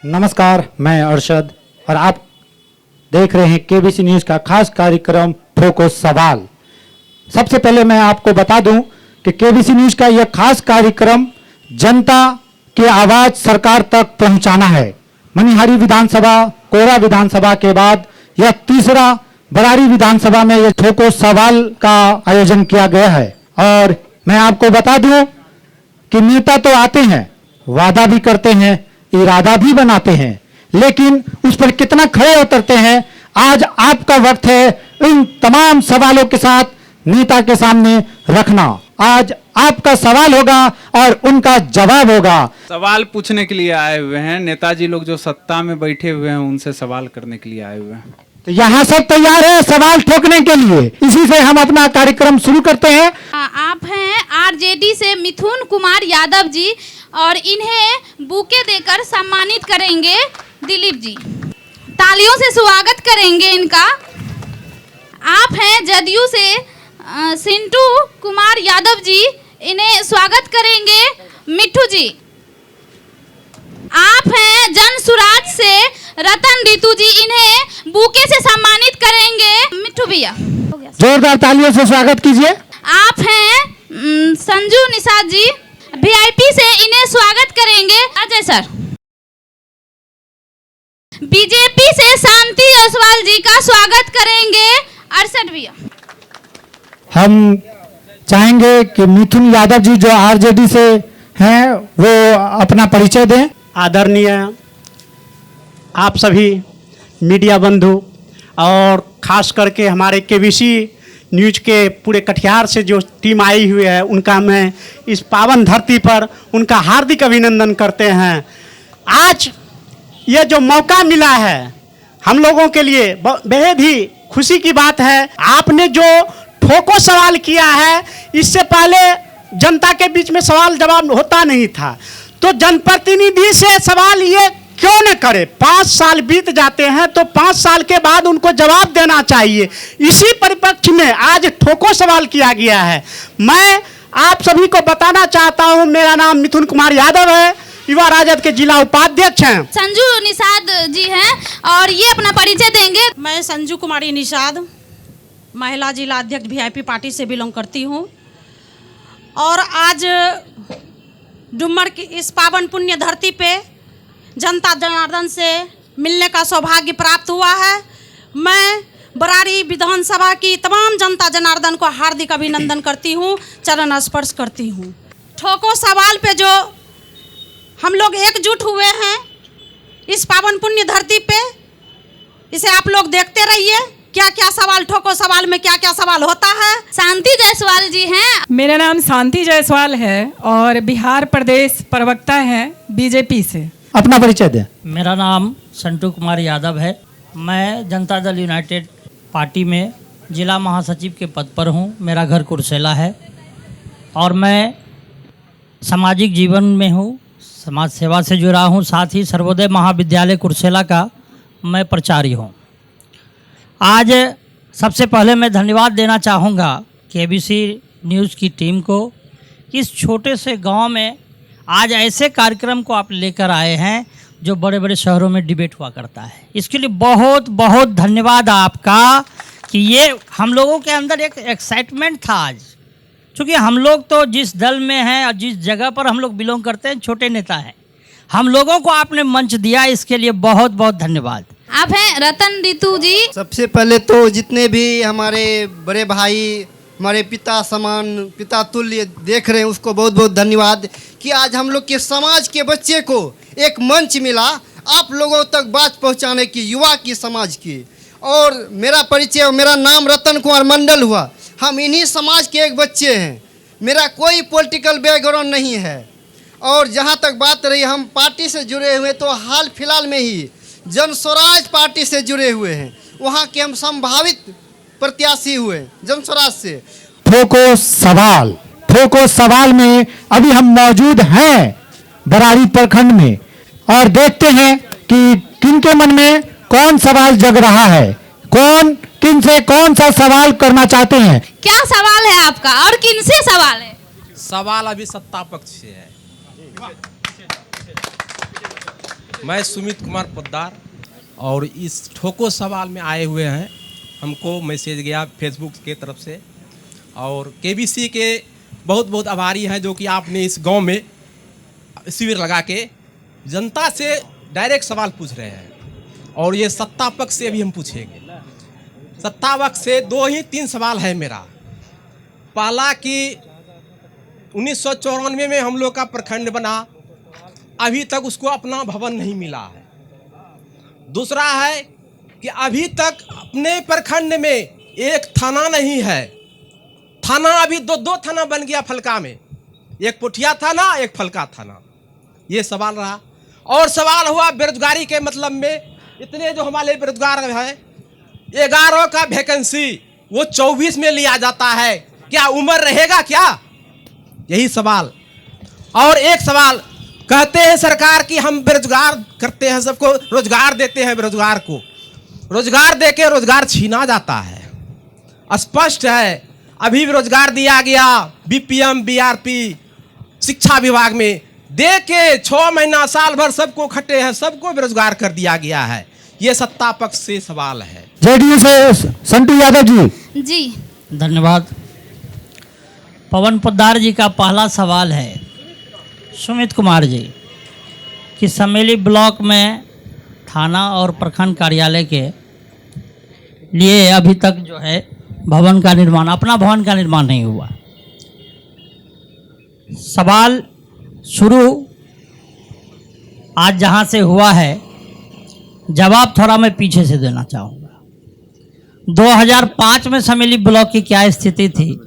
नमस्कार, मैं अरशद और आप देख रहे हैं केबीसी न्यूज़ का खास कार्यक्रम ठोको सवाल। सबसे पहले मैं आपको बता दूं कि केबीसी न्यूज़ का यह खास कार्यक्रम जनता की आवाज सरकार तक पहुंचाना है। मनिहारी विधानसभा, कोरा विधानसभा के बाद यह तीसरा बरारी विधानसभा में यह ठोको सवाल का आयोजन किया गया है। और मैं आपको बता दूं कि नेता तो आते हैं, वादा भी करते हैं, इरादा भी बनाते हैं, लेकिन उस पर कितना खड़े उतरते हैं। आज आपका वक्त है इन तमाम सवालों के साथ नेता के सामने रखना। आज आपका सवाल होगा और उनका जवाब होगा। सवाल पूछने के लिए आए हुए हैं नेताजी लोग जो सत्ता में बैठे हुए हैं, उनसे सवाल करने के लिए आए हुए हैं। तो यहाँ सब तैयार है सवाल ठोकने के लिए। इसी से हम अपना कार्यक्रम शुरू करते हैं। आप हैं आरजेडी से मिथुन कुमार यादव जी और इन्हें बुके देकर सम्मानित करेंगे दिलीप जी। तालियों से स्वागत करेंगे इनका। आप हैं जदयू से सिंटू कुमार यादव जी, इन्हें स्वागत करेंगे मिठू जी। आप हैं जन सुराज से रतन ऋतु जी, इन्हें बुके से सम्मानित करेंगे मिठू भैया। जोरदार तालियों से स्वागत कीजिए। आप हैं संजू निषाद जी, वीआईपी से, इन्हें स्वागत करेंगे अजय सर। बीजेपी से शांति ओसवाल जी का स्वागत करेंगे अरशद भैया। हम चाहेंगे कि मिथुन यादव जी जो आरजेडी से हैं वो अपना परिचय दें। आदरणीय आप सभी मीडिया बंधु और खास करके हमारे केबीसी न्यूज़ के पूरे कटिहार से जो टीम आई हुई है, उनका मैं इस पावन धरती पर उनका हार्दिक अभिनंदन करते हैं। आज ये जो मौका मिला है हम लोगों के लिए बेहद ही खुशी की बात है। आपने जो ठोको सवाल किया है, इससे पहले जनता के बीच में सवाल जवाब होता नहीं था, तो जनप्रतिनिधि से सवाल ये क्यों न करे। 5 साल बीत जाते हैं तो 5 साल के बाद उनको जवाब देना चाहिए। इसी परिप्रेक्ष्य में आज ठोको सवाल किया गया है। मैं आप सभी को बताना चाहता हूं, मेरा नाम मिथुन कुमार यादव है, युवा राजद के जिला उपाध्यक्ष हैं। संजू निषाद जी हैं और ये अपना परिचय देंगे। मैं संजू कुमारी निषाद, महिला जिला अध्यक्ष वीआईपी पार्टी से बिलोंग करती हूँ। और आज डुमर की इस पावन पुण्य धरती पे जनता जनार्दन से मिलने का सौभाग्य प्राप्त हुआ है। मैं बरारी विधानसभा की तमाम जनता जनार्दन को हार्दिक अभिनंदन करती हूँ, चरण स्पर्श करती हूँ। ठोको सवाल पे जो हम लोग एकजुट हुए हैं इस पावन पुण्य धरती पे, इसे आप लोग देखते रहिए क्या क्या सवाल, ठोको सवाल में क्या क्या सवाल होता है। शांति जायसवाल जी हैं। मेरा नाम शांति जायसवाल है और बिहार प्रदेश प्रवक्ता हैं बीजेपी से। अपना परिचय दें। मेरा नाम संटू कुमार यादव है। मैं जनता दल यूनाइटेड पार्टी में जिला महासचिव के पद पर हूँ। मेरा घर कुर्सेला है और मैं सामाजिक जीवन में हूँ, समाज सेवा से जुड़ा हूँ। साथ ही सर्वोदय महाविद्यालय कुर्सेला का मैं प्राचार्य हूँ। आज सबसे पहले मैं धन्यवाद देना चाहूँगा केबीसी न्यूज़ की टीम को। इस छोटे से गांव में आज ऐसे कार्यक्रम को आप लेकर आए हैं जो बड़े बड़े शहरों में डिबेट हुआ करता है। इसके लिए बहुत बहुत धन्यवाद आपका कि ये हम लोगों के अंदर एक एक्साइटमेंट था आज, क्योंकि हम लोग तो जिस दल में हैं और जिस जगह पर हम लोग बिलोंग करते हैं, छोटे नेता हैं, हम लोगों को आपने मंच दिया, इसके लिए बहुत बहुत धन्यवाद। आप हैं रतन ऋतु जी। सबसे पहले तो जितने भी हमारे बड़े भाई, हमारे पिता समान, पिता तुल्य देख रहे हैं, उसको बहुत बहुत धन्यवाद कि आज हम लोग के समाज के बच्चे को एक मंच मिला आप लोगों तक बात पहुंचाने की, युवा की, समाज की। और मेरा परिचय, मेरा नाम रतन कुमार मंडल हुआ। हम इन्हीं समाज के एक बच्चे हैं। मेरा कोई पॉलिटिकल बैकग्राउंड नहीं है। और जहां तक बात रही हम पार्टी से जुड़े हुए, तो हाल फिलहाल में ही जन स्वराज पार्टी से जुड़े हुए हैं। वहाँ के हम संभावित प्रत्याशी हुए जन स्वराज से। ठोको सवाल, ठोको सवाल में अभी हम मौजूद हैं बरारी प्रखंड में और देखते हैं कि किनके मन में कौन सवाल जग रहा है, कौन किन से कौन सा सवाल करना चाहते हैं। क्या सवाल है आपका और किन से सवाल है? सवाल अभी सत्ता पक्ष से है। मैं सुमित कुमार पोद्दार और इस ठोको सवाल में आए हुए हैं। हमको मैसेज गया फेसबुक के तरफ से और केबीसी के बहुत बहुत आभारी हैं जो कि आपने इस गांव में शिविर लगा के जनता से डायरेक्ट सवाल पूछ रहे हैं। और ये सत्ता पक्ष से भी हम पूछेंगे। सत्ता पक्ष से 2-3 सवाल है मेरा। पहला कि 1994 में हम लोग का प्रखंड बना, अभी तक उसको अपना भवन नहीं मिला है। दूसरा है कि अभी तक अपने प्रखंड में एक थाना नहीं है। थाना अभी दो थाना बन गया फलका में, एक पुठिया थाना एक फलका थाना। ये सवाल रहा। और सवाल हुआ बेरोजगारी के मतलब में, इतने जो हमारे बेरोजगार हैं 11 का वैकेंसी वो 24 में लिया जाता है, क्या उम्र रहेगा क्या? यही सवाल। और एक सवाल, कहते हैं सरकार कि हम बेरोजगार करते हैं, सबको रोजगार देते हैं, बेरोजगार को रोजगार देके रोजगार छीना जाता है। स्पष्ट है, अभी भी रोजगार दिया गया बीपीएम बीआरपी शिक्षा विभाग में, दे के 6 महीना साल भर सबको खटे हैं, सबको बेरोजगार कर दिया गया है। ये सत्ता पक्ष से सवाल है। जेडीयू से संटू यादव जी। जी धन्यवाद। पवन पोद्दार जी का पहला सवाल है सुमित कुमार जी कि समेली ब्लॉक में थाना और प्रखंड कार्यालय के लिए अभी तक जो है भवन का निर्माण, अपना भवन का निर्माण नहीं हुआ। सवाल शुरू आज जहां से हुआ है, जवाब थोड़ा मैं पीछे से देना चाहूँगा। 2005 में समेली ब्लॉक की क्या स्थिति थी,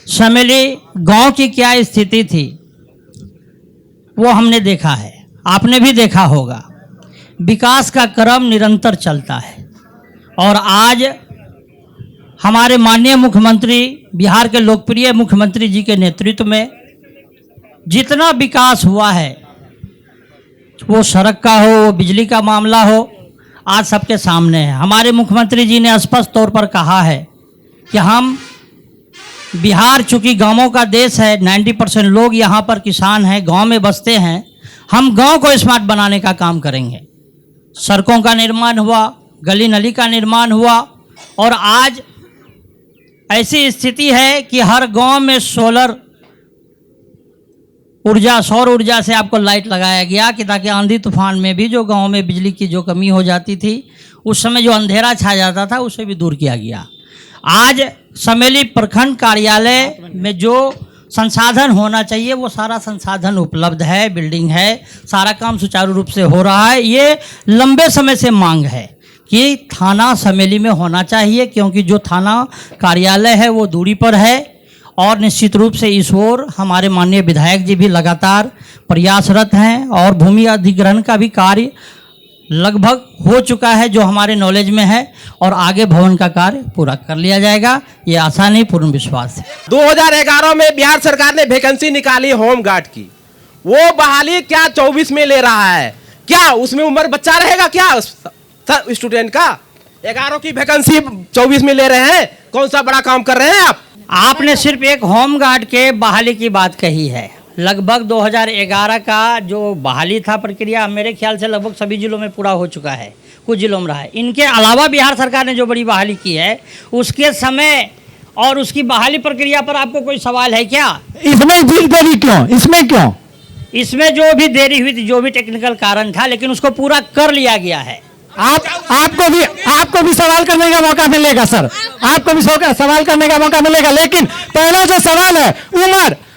समेली गांव की क्या स्थिति थी, वो हमने देखा है, आपने भी देखा होगा। विकास का क्रम निरंतर चलता है और आज हमारे माननीय मुख्यमंत्री, बिहार के लोकप्रिय मुख्यमंत्री जी के नेतृत्व में जितना विकास हुआ है, वो सड़क का हो, वो बिजली का मामला हो, आज सबके सामने है। हमारे मुख्यमंत्री जी ने स्पष्ट तौर पर कहा है कि हम बिहार चूंकि गांवों का देश है, 90% लोग यहाँ पर किसान हैं, गांव में बसते हैं, हम गांव को स्मार्ट बनाने का काम करेंगे। सड़कों का निर्माण हुआ, गली नली का निर्माण हुआ और आज ऐसी स्थिति है कि हर गांव में सोलर ऊर्जा, सौर ऊर्जा से आपको लाइट लगाया गया कि ताकि आंधी तूफान में भी जो गांव में बिजली की जो कमी हो जाती थी, उस समय जो अंधेरा छा जाता था, उसे भी दूर किया गया। आज समेली प्रखंड कार्यालय में जो संसाधन होना चाहिए वो सारा संसाधन उपलब्ध है, बिल्डिंग है, सारा काम सुचारू रूप से हो रहा है। ये लंबे समय से मांग है कि थाना समेली में होना चाहिए, क्योंकि जो थाना कार्यालय है वो दूरी पर है और निश्चित रूप से इस ओर हमारे माननीय विधायक जी भी लगातार प्रयासरत हैं और भूमि अधिग्रहण का भी कार्य लगभग हो चुका है जो हमारे नॉलेज में है और आगे भवन का कार्य पूरा कर लिया जाएगा, ये आशा नहीं पूर्ण विश्वास है। 2011 में बिहार सरकार ने वैकेंसी निकाली होम गार्ड की, वो बहाली क्या 24 में ले रहा है? क्या उसमें उम्र बच्चा रहेगा क्या स्टूडेंट का? 11 की वैकेंसी 24 में ले रहे हैं, कौन सा बड़ा काम कर रहे हैं आप? आपने सिर्फ एक होम गार्ड के बहाली की बात कही है। लगभग 2011 का जो बहाली था प्रक्रिया, मेरे ख्याल से लगभग सभी जिलों में पूरा हो चुका है, कुछ जिलों में रहा है। इनके अलावा बिहार सरकार ने जो बड़ी बहाली की है, उसके समय और उसकी बहाली प्रक्रिया पर आपको कोई सवाल है क्या? इसमें देरी क्यों? इसमें क्यों? इसमें जो भी देरी हुई थी, जो भी टेक्निकल कारण था, लेकिन उसको पूरा कर लिया गया है। आपको भी सवाल करने का मौका मिलेगा सर, आपको भी सवाल करने का मौका मिलेगा, लेकिन पहला जो सवाल है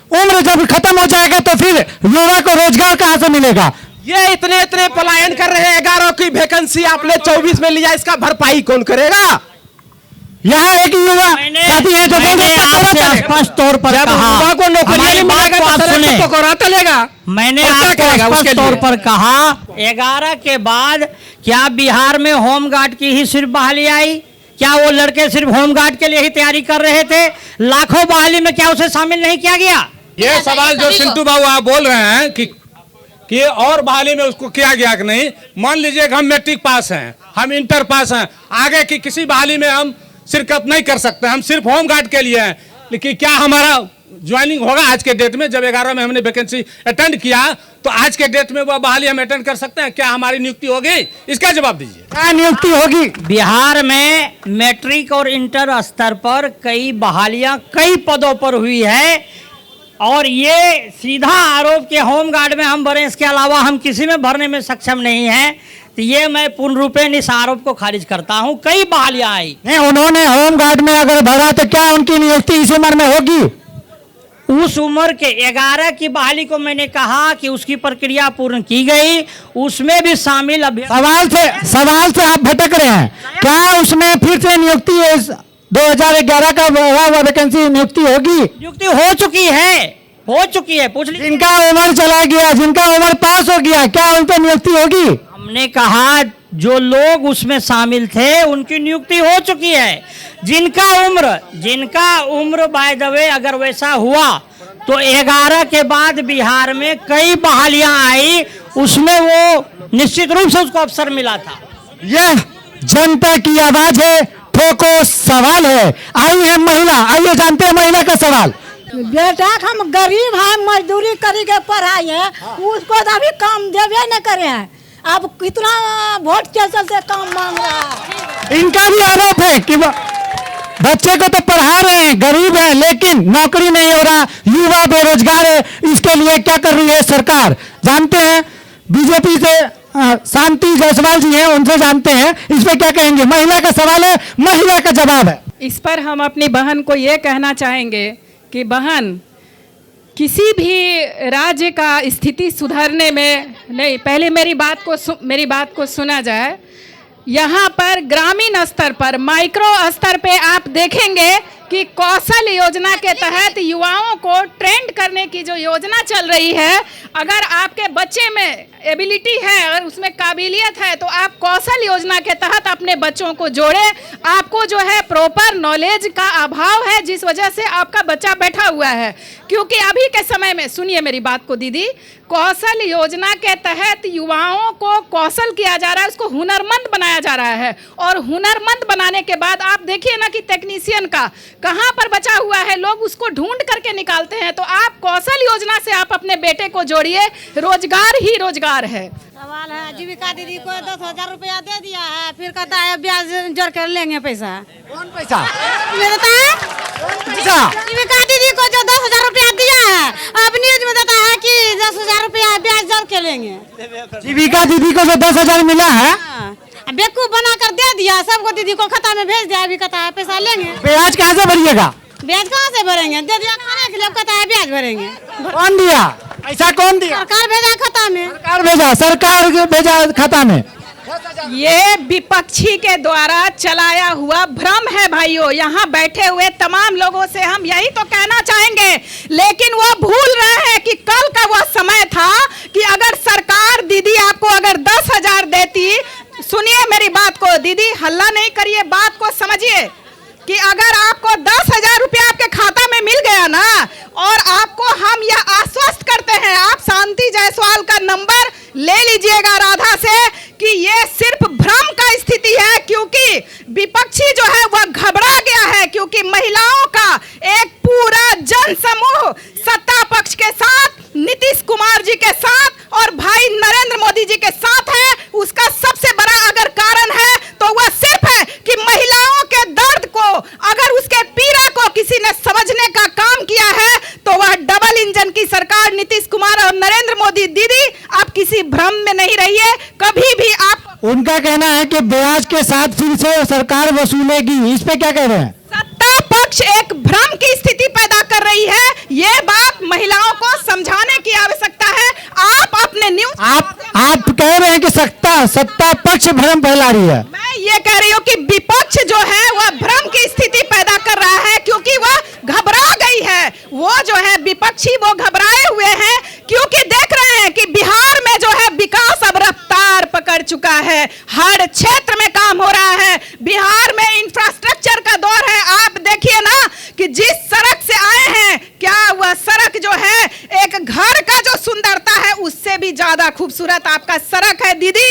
उम्र जब खत्म हो जाएगा तो फिर युवा को रोजगार कहां से मिलेगा? ये इतने पलायन कर रहे हैं, 11 की वैकेंसी आपने 24 में लिया, इसका भरपाई कौन करेगा? यहाँ एक युवा साथी है जो स्पष्ट तौर पर कहा, को नौकरी नहीं मिलेगा तो कराता लेगा। मैंने आपको स्पष्ट तौर पर कहा 11 के बाद क्या बिहार में होम गार्ड की ही सिर्फ बहाली आई? क्या वो लड़के सिर्फ होम गार्ड के लिए ही तैयारी कर रहे थे? लाखों बहाली में क्या उसे शामिल नहीं किया गया? ये सवाल जो सिंटू बाबू आप बोल रहे हैं कि और बहाली में उसको किया गया कि नहीं, मान लीजिए कि हम मैट्रिक पास हैं, हम इंटर पास हैं, आगे की किसी बहाली में हम शिरकत नहीं कर सकते, हम सिर्फ होम गार्ड के लिए हैं, लेकिन क्या हमारा ज्वाइनिंग होगा आज के डेट में। जब 11 में हमने वैकेंसी अटेंड किया तो आज के डेट में वह बहाली हम अटेंड कर सकते हैं क्या? हमारी नियुक्ति होगी? इसका जवाब दीजिए, क्या नियुक्ति होगी? बिहार में मैट्रिक और इंटर स्तर पर कई बहालियां कई पदों पर हुई है और ये सीधा आरोप के होमगार्ड में हम भरें, इसके अलावा हम किसी में भरने में सक्षम नहीं हैं, तो ये मैं पूर्ण रूपेण इस आरोप को खारिज करता हूं। कई बहालियां आई नहीं, उन्होंने होमगार्ड में अगर भरा तो क्या उनकी नियुक्ति इस उम्र में होगी? उस उम्र के 11 की बहाली को मैंने कहा कि उसकी प्रक्रिया पूर्ण की गई, उसमें भी शामिल सवाल से आप भटक रहे हैं। क्या उसमें फिर से नियुक्ति 2011 का वैकेंसी नियुक्ति होगी? नियुक्ति हो चुकी है, पूछ लीजिए। जिनका उम्र चला गया, जिनका उम्र पास हो गया, क्या उन पर नियुक्ति होगी? हमने कहा जो लोग उसमें शामिल थे उनकी नियुक्ति हो चुकी है। जिनका उम्र बाय द वे अगर वैसा हुआ तो 11 के बाद बिहार में कई बहालियां आई, उसमें वो निश्चित रूप से उसको अवसर मिला था। यह जनता की आवाज है, ठोको सवाल है। आई है महिला, आइए जानते हैं महिला का सवाल। बेटा हम गरीब हैं, मजदूरी करी के पढ़ाई है, उसको तो अभी काम देवे न करे हैं। अब कितना वोट के चलते काम मांग रहा है। इनका भी आरोप है कि बच्चे को तो पढ़ा रहे हैं, गरीब है, लेकिन नौकरी नहीं हो रहा, युवा बेरोजगार है। इसके लिए क्या कर रही है सरकार? जानते हैं, बीजेपी से शांति जायसवाल जी हैं, उनसे जानते हैं इस पे क्या कहेंगे। महिला का सवाल है, महिला का जवाब है। इस पर हम अपनी बहन को ये कहना चाहेंगे कि बहन, किसी भी राज्य का स्थिति सुधारने में नहीं, पहले मेरी बात को सुना जाए। यहाँ पर ग्रामीण स्तर पर, माइक्रो स्तर पे आप देखेंगे कि कौशल योजना के तहत युवाओं को ट्रेंड करने की जो योजना चल रही है, अगर आपके बच्चे में एबिलिटी है, अगर उसमें काबिलियत है, तो आप कौशल योजना के तहत अपने बच्चों को जोड़ें। आपको जो है प्रॉपर नॉलेज का अभाव है, जिस वजह से आपका बच्चा बैठा हुआ है। क्योंकि अभी के समय में, सुनिए मेरी बात को दीदी, कौशल योजना के तहत युवाओं को कौशल किया जा रहा है, उसको हुनरमंद बनाया जा रहा है। और हुनरमंद बनाने के बाद आप देखिए ना कि टेक्नीशियन का कहाँ पर बचा हुआ है, लोग उसको ढूंढ करके निकालते हैं। तो आप कौशल योजना से आप अपने बेटे को जोड़िए, रोजगार ही रोजगार है। सवाल है, जीविका दीदी को 10,000 रुपया दे दिया है, फिर कहता है ब्याज जोड़ कर लेंगे पैसा। कौन पैसा मिलता है? जीविका दीदी को जो 10,000 रुपया दिया है, अब न्यूज में देता है कि 10,000 रुपया ब्याज जोड़ के लेंगे। जीविका दीदी को जो 10,000 मिला है, बेवकूफ बना कर दे दिया सबको, दीदी को खाता में भेज दिया, अभी कहता है पैसा लेंगे। ब्याज कहाँ से भरिएगा? ब्याज कहाँ से भरेंगे? दे दिया खाने के लिए, कहता है ब्याज भरेंगे। कौन दिया पैसा? कौन दिया? सरकार भेजा खाता में। सरकार भेजा खाता में। ये विपक्षी के द्वारा चलाया हुआ भ्रम है भाइयों। यहाँ बैठे हुए तमाम लोगों से हम यही तो कहना चाहेंगे, लेकिन वो भूल रहे हैं कि कल का वो समय था कि अगर सरकार दीदी आपको अगर 10,000 देती, सुनिए मेरी बात को दीदी, हल्ला नहीं करिए, बात को समझिए, कि अगर आपको 10,000 रुपया आपके खाता में मिल गया ना, और आपको हम यह आश्वस्त करते हैं, आप शांति जायसवाल का नंबर ले लीजिएगा राधा से, कि ये सिर्फ भ्रम का स्थिति है। क्योंकि विपक्षी जो है वह घबरा गया है, क्योंकि महिलाओं का एक पूरा जन समूह सत्ता पक्ष के साथ, नीतीश कुमार जी के साथ और भाई नरेंद्र मोदी जी के साथ है। उसका सबसे बड़ा अगर कारण है तो वह सिर्फ है कि महिलाओं के दर्द को, अगर उसके पीड़ा को किसी ने समझने का काम किया है, तो वह डबल इंजन की सरकार नीतीश कुमार और नरेंद्र मोदी। दीदी, आप किसी भ्रम में नहीं रहिए, कभी भी आप। उनका कहना है कि ब्याज के साथ फिर से सरकार वसूलेगी, इस पे क्या कह रहे हैं? सत्ता पक्ष एक भ्रम की स्थिति पैदा कर रही है, ये बात महिलाओं को समझाने की आवश्यकता है। आप अपने न्यूज आप कह रहे हैं कि सत्ता पक्ष भ्रम फैला रही है। मैं ये कह रही हूँ कि विपक्ष जो है वह भ्रम की स्थिति पैदा कर रहा है, क्योंकि वह घबरा गई है। वो जो है विपक्षी, वो घबराए हुए हैं, क्योंकि देख रहे हैं कि बिहार में जो है विकास अब रफ्तार पकड़ चुका है, हर क्षेत्र में काम हो रहा है, बिहार में इंफ्रास्ट्रक्चर का दौर है। आप देखिए ना कि जिस सड़क से आए हैं, क्या वह सड़क जो है एक घर का जो सुंदरता है उससे भी ज्यादा खूबसूरत आपका सड़क है दीदी।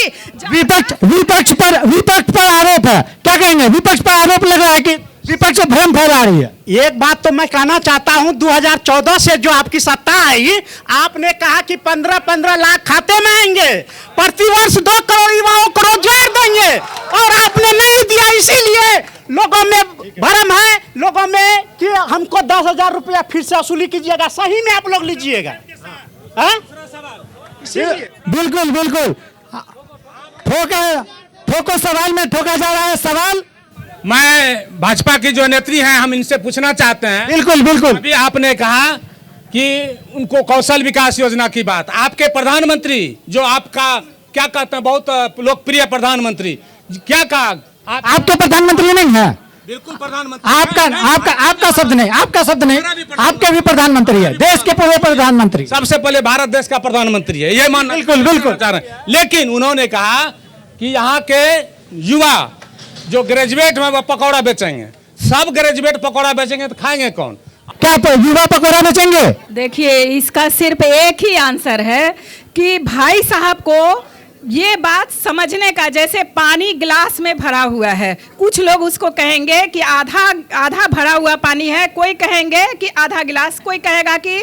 विपक्ष पर आरोप है, क्या कहेंगे? विपक्ष पर आरोप लग रहा है कि विपक्ष भ्रम फैला रही है। एक बात तो मैं कहना चाहता हूं, 2014 से जो आपकी सत्ता आई, आपने कहा कि 15-15 लाख खाते में आएंगे, प्रतिवर्ष 2 करोड़ युवाओं को रोजगार देंगे, और आपने नहीं दिया। इसीलिए लोगों में भ्रम है, लोगों में कि हमको 10,000 रुपया फिर से वसूली कीजिएगा। सही में आप लोग लीजिएगा? बिल्कुल बिल्कुल, ठोको सवाल में ठोका जा रहा है सवाल। मैं भाजपा की जो नेत्री हैं, हम इनसे पूछना चाहते हैं। बिल्कुल बिल्कुल, अभी आपने कहा कि उनको कौशल विकास योजना की बात, आपके प्रधानमंत्री जो आपका क्या कहते हैं, बहुत लोकप्रिय प्रधानमंत्री, क्या कहा? आपके प्रधानमंत्री नहीं है? बिल्कुल प्रधानमंत्री। आपका शब्द नहीं, आपका शब्द नहीं, आपके भी प्रधानमंत्री है, देश के पूर्व प्रधानमंत्री। सबसे पहले भारत देश का प्रधानमंत्री है, ये मान बिल्कुल बिल्कुल। लेकिन उन्होंने कहा कि यहाँ के युवा जो ग्रेजुएट में वो पकौड़ा बेचेंगे, सब ग्रेजुएट पकौड़ा बेचेंगे तो खाएंगे कौन? क्या युवा पकौड़ा बेचेंगे? देखिए, इसका सिर्फ एक ही आंसर है कि भाई साहब को ये बात समझने का, जैसे पानी गिलास में भरा हुआ है, कुछ लोग उसको कहेंगे कि आधा भरा हुआ पानी है, कोई कहेंगे कि आधा गिलास, कोई कहेगा कि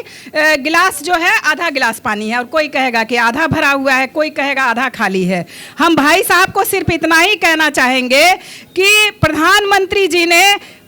गिलास जो है आधा गिलास पानी है, और कोई कहेगा कि आधा भरा हुआ है, कोई कहेगा आधा खाली है। हम भाई साहब को सिर्फ इतना ही कहना चाहेंगे कि प्रधानमंत्री जी ने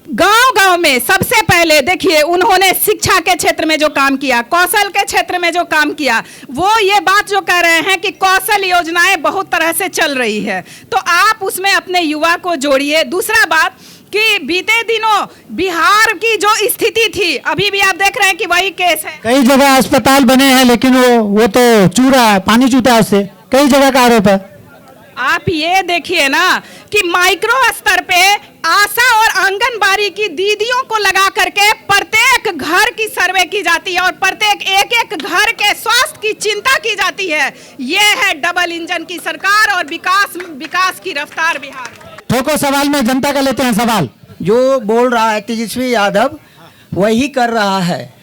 गांव-गांव में सबसे पहले, देखिए, उन्होंने शिक्षा के क्षेत्र में जो काम किया, कौशल के क्षेत्र में जो काम किया, वो ये बात जो कह रहे हैं कि कौशल योजनाएं बहुत तरह से चल रही है, तो आप उसमें अपने युवा को जोड़िए। दूसरा बात कि बीते दिनों बिहार की जो स्थिति थी, अभी भी आप देख रहे हैं कि वही केस है। कई जगह अस्पताल बने हैं, लेकिन वो तो चूरा है, पानी चूता है उससे, कई जगह का आरोप है। आप ये देखिए ना कि माइक्रो स्तर पे आशा और आंगनबाड़ी की दीदियों को लगा करके प्रत्येक घर की सर्वे की जाती है, और प्रत्येक एक घर के स्वास्थ्य की चिंता की जाती है। ये है डबल इंजन की सरकार और विकास की रफ्तार बिहार। ठोको सवाल में जनता का लेते हैं सवाल। जो बोल रहा है तेजस्वी यादव, वही कर रहा है।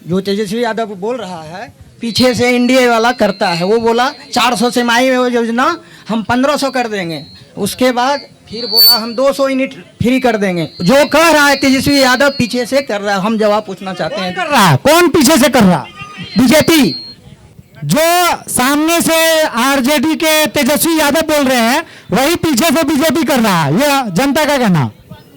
जो तेजस्वी यादव बोल रहा है, पीछे से इंडिया वाला करता है। वो बोला 400 से माई योजना हम 1500 कर देंगे, उसके बाद फिर बोला हम 200 यूनिट फ्री कर देंगे। जो कह रहा है तेजस्वी यादव, पीछे से कर रहा है। हम जवाब पूछना चाहते हैं, कर रहा है कौन? पीछे से कर रहा? बीजेपी। जो सामने से आरजेडी के तेजस्वी यादव बोल रहे हैं, वही पीछे से बीजेपी कर रहा है, ये जनता का कहना।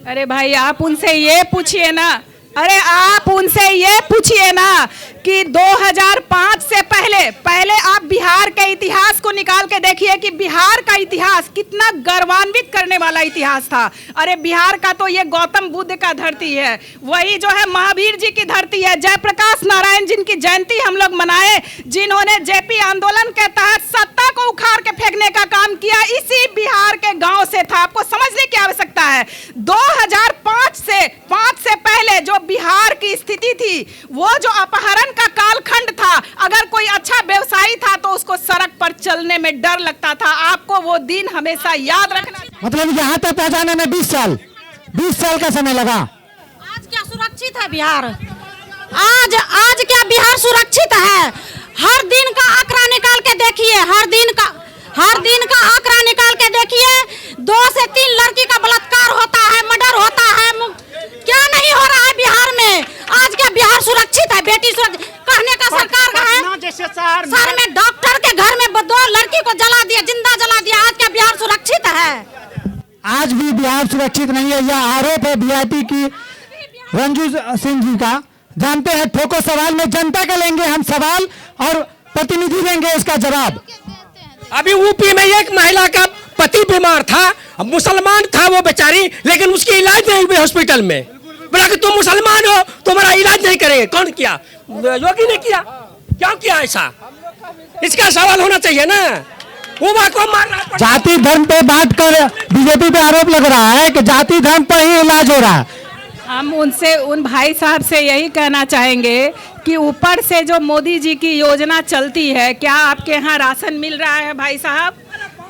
अरे भाई, आप उनसे ये पूछिए ना, अरे आप उनसे ये पूछिए ना कि 2005 से पहले आप बिहार के इतिहास को निकाल के देखिए कि बिहार का इतिहास कितना गर्वान्वित करने वाला इतिहास था। अरे बिहार का तो ये गौतम बुद्ध का धरती है, वही जो है महावीर जी की धरती है, जयप्रकाश नारायण जिनकी जयंती हम लोग मनाए, जिन्होंने जेपी आंदोलन के तहत सत्ता को उखाड़ के फेंकने का काम किया, इसी बिहार के गांव से था। आपको समझने की आवश्यकता है, 2005 से पहले जो बिहार की स्थिति थी, वो जो अपहरण का कालखंड था, अगर कोई अच्छा व्यवसायी था तो उसको सड़क पर चलने में डर लगता था। आपको वो दिन हमेशा याद रखना। मतलब यहाँ तक पहुँचाने में 20 साल का समय लगा। आज क्या सुरक्षित है बिहार? आज क्या बिहार सुरक्षित है? हर दिन का आंकड़ा निकाल के देखिए, हर दिन का आंकड़ा निकाल के देखिए, 2 से 3 लड़की का बलात्कार होता है, मर्डर होता है, क्या नहीं हो रहा है बिहार में? आज क्या बिहार सुरक्षित है? बेटी सुरक्षित कहने का सरकार का है? जैसे शहर में डॉक्टर के घर में 2 लड़की को जला दिया, जिंदा जला दिया। आज क्या बिहार सुरक्षित है? आज भी बिहार सुरक्षित नहीं है, यह आरोप है वीआईपी की रंजू सिंह जी का। जानते हैं, ठोको सवाल में जनता का लेंगे हम सवाल, और प्रतिनिधि देंगे इसका जवाब। अभी यूपी में एक महिला का पति बीमार था, मुसलमान था वो बेचारी, लेकिन उसकी इलाज नहीं हुई हॉस्पिटल में। बोला कि तुम मुसलमान हो, तुम्हारा इलाज नहीं करेंगे। कौन किया? योगी ने किया। क्यों किया ऐसा? इसका सवाल होना चाहिए ना। वो को मारना, जाति धर्म पे बात कर बीजेपी पे आरोप लग रहा है कि जाति धर्म पर ही इलाज हो रहा है। हम उन भाई साहब से यही कहना चाहेंगे कि ऊपर से जो मोदी जी की योजना चलती है, क्या आपके यहाँ राशन मिल रहा है भाई साहब?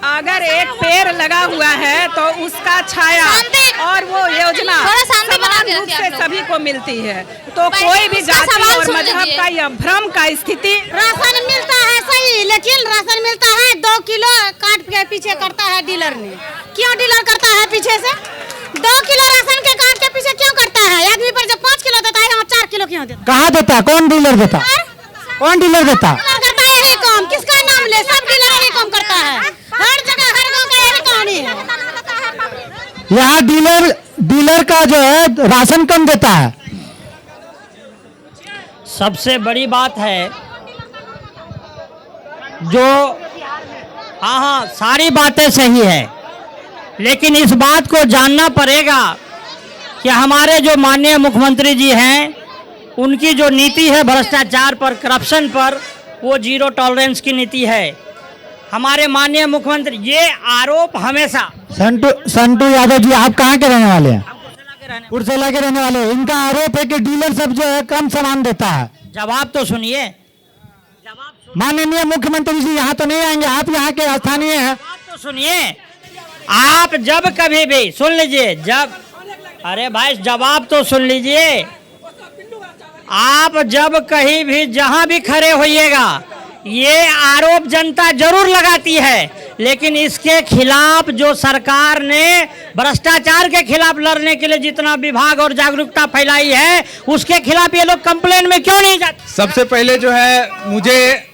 अगर एक पेड़ लगा हुआ है तो उसका छाया और वो योजना समान रूप से सभी को मिलती है। तो कोई भी जाति और मजहब का या भ्रम का स्थिति, राशन मिलता है सही, लेकिन राशन मिलता है 2 किलो काट के पीछे करता है डीलर ने। क्यों डीलर करता है पीछे से? 2 किलो राशन के कार्ड के पीछे क्यों करता है? आदमी पर जब 5 किलो देता है, यहाँ 4 किलो क्यों देता है? कहाँ देता है? कौन डीलर देता? कौन डीलर देता? करता है यही काम, किसका नाम ले? सब डीलर यही काम करता है, हर जगह हर गाँव का यही कहानी है। यहाँ डीलर का जो है राशन कम देता है। सबसे बड़ी बात है जो हाँ सारी बातें सही है, लेकिन इस बात को जानना पड़ेगा कि हमारे जो माननीय मुख्यमंत्री जी हैं, उनकी जो नीति है भ्रष्टाचार पर, करप्शन पर, वो 0 टॉलरेंस की नीति है। हमारे माननीय मुख्यमंत्री, ये आरोप हमेशा संटू यादव जी, आप कहाँ के रहने वाले हैं? कुर्सेला के रहने वाले। इनका आरोप है कि डीलर सब जो है कम सामान देता है। जवाब तो सुनिए। माननीय मुख्यमंत्री जी यहाँ तो नहीं आएंगे, आप यहाँ के स्थानीय हैं। तो सुनिए, आप जब कभी भी सुन लीजिए, अरे भाई जवाब तो सुन लीजिए। आप जब कहीं भी जहां भी खड़े होइएगा, ये आरोप जनता जरूर लगाती है, लेकिन इसके खिलाफ जो सरकार ने भ्रष्टाचार के खिलाफ लड़ने के लिए जितना विभाग और जागरूकता फैलाई है, उसके खिलाफ ये लोग कंप्लेन में क्यों नहीं जाते? सबसे पहले जो है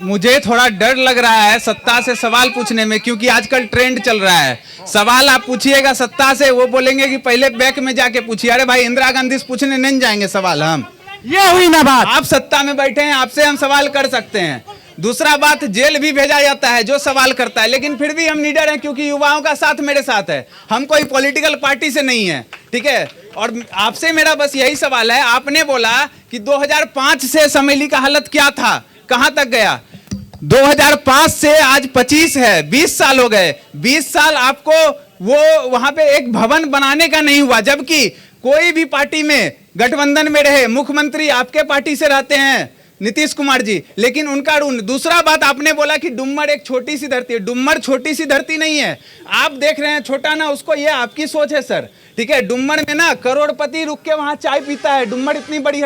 मुझे थोड़ा डर लग रहा है सत्ता से सवाल पूछने में, क्योंकि आजकल ट्रेंड चल रहा है। सवाल आप पूछिएगा सत्ता से, वो बोलेंगे कि पहले बैंक में जाके पूछिए। अरे भाई, इंदिरा गांधी से पूछने नहीं जाएंगे सवाल हम। ये हुई ना बात। आप सत्ता में बैठे हैं, आपसे हम सवाल कर सकते हैं। दूसरा बात, जेल भी भेजा जाता है जो सवाल करता है, लेकिन फिर भी हम निडर हैं, क्योंकि युवाओं का साथ मेरे साथ है। हम कोई पॉलिटिकल पार्टी से नहीं है, ठीक है। और आपसे मेरा बस यही सवाल है, आपने बोला कि 2005 से समेली का हालत क्या था, कहां तक गया? 2005 से आज 25 है, 20 साल हो गए। 20 साल आपको वो वहां पे एक भवन बनाने का नहीं हुआ, जबकि कोई भी पार्टी में गठबंधन में रहे, मुख्यमंत्री आपके पार्टी से रहते हैं नीतीश कुमार जी, लेकिन उनका रून। दूसरा बात, आपने बोला कि डुम्मर एक छोटी सी धरती है। डुम्मर छोटी सी धरती नहीं है, आप देख रहे हैं छोटा ना उसको, ये आपकी सोच है सर, ठीक है। डुम्मर में ना करोड़पति रुक के वहां चाय पीता है, डुम्मर इतनी बड़ी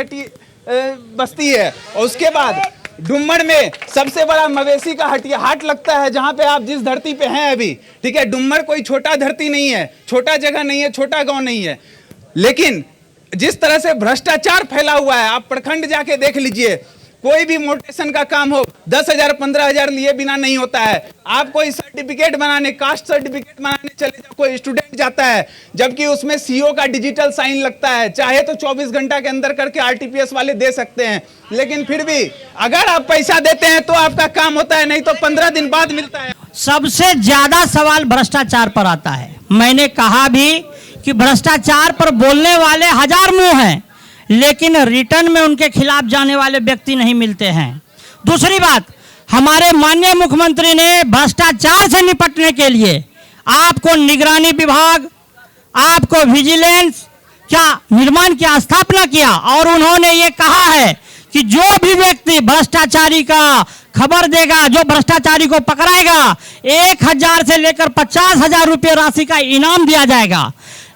बस्ती है। और उसके बाद डुम्मर में सबसे बड़ा मवेशी का हाट लगता है, जहां पे आप जिस धरती पे हैं अभी, ठीक है। डुम्मर कोई छोटा धरती नहीं है, छोटा जगह नहीं है, छोटा गांव नहीं है। लेकिन जिस तरह से भ्रष्टाचार फैला हुआ है, आप प्रखंड जाके देख लीजिए, कोई भी मोटेशन का काम हो 10,000 15,000 लिए बिना नहीं होता है। आप कोई सर्टिफिकेट बनाने, कास्ट सर्टिफिकेट बनाने चले जाओ, कोई स्टूडेंट जाता है, जबकि उसमें सीओ का डिजिटल साइन लगता है। चाहे तो 24 घंटा के अंदर करके आरटीपीएस वाले दे सकते हैं, लेकिन फिर भी अगर आप पैसा देते हैं तो आपका काम होता है, नहीं तो 15 दिन बाद मिलता है। सबसे ज्यादा सवाल भ्रष्टाचार पर आता है। मैंने कहा भी कि भ्रष्टाचार पर बोलने वाले 1000 मुंह हैं, लेकिन रिटर्न में उनके खिलाफ जाने वाले व्यक्ति नहीं मिलते हैं। दूसरी बात, हमारे माननीय मुख्यमंत्री ने भ्रष्टाचार से निपटने के लिए आपको निगरानी विभाग, आपको विजिलेंस क्या निर्माण की स्थापना किया, और उन्होंने ये कहा है कि जो भी व्यक्ति भ्रष्टाचारी का खबर देगा, जो भ्रष्टाचारी को पकड़ाएगा, 1000 से लेकर 50,000 रुपये राशि का इनाम दिया जाएगा।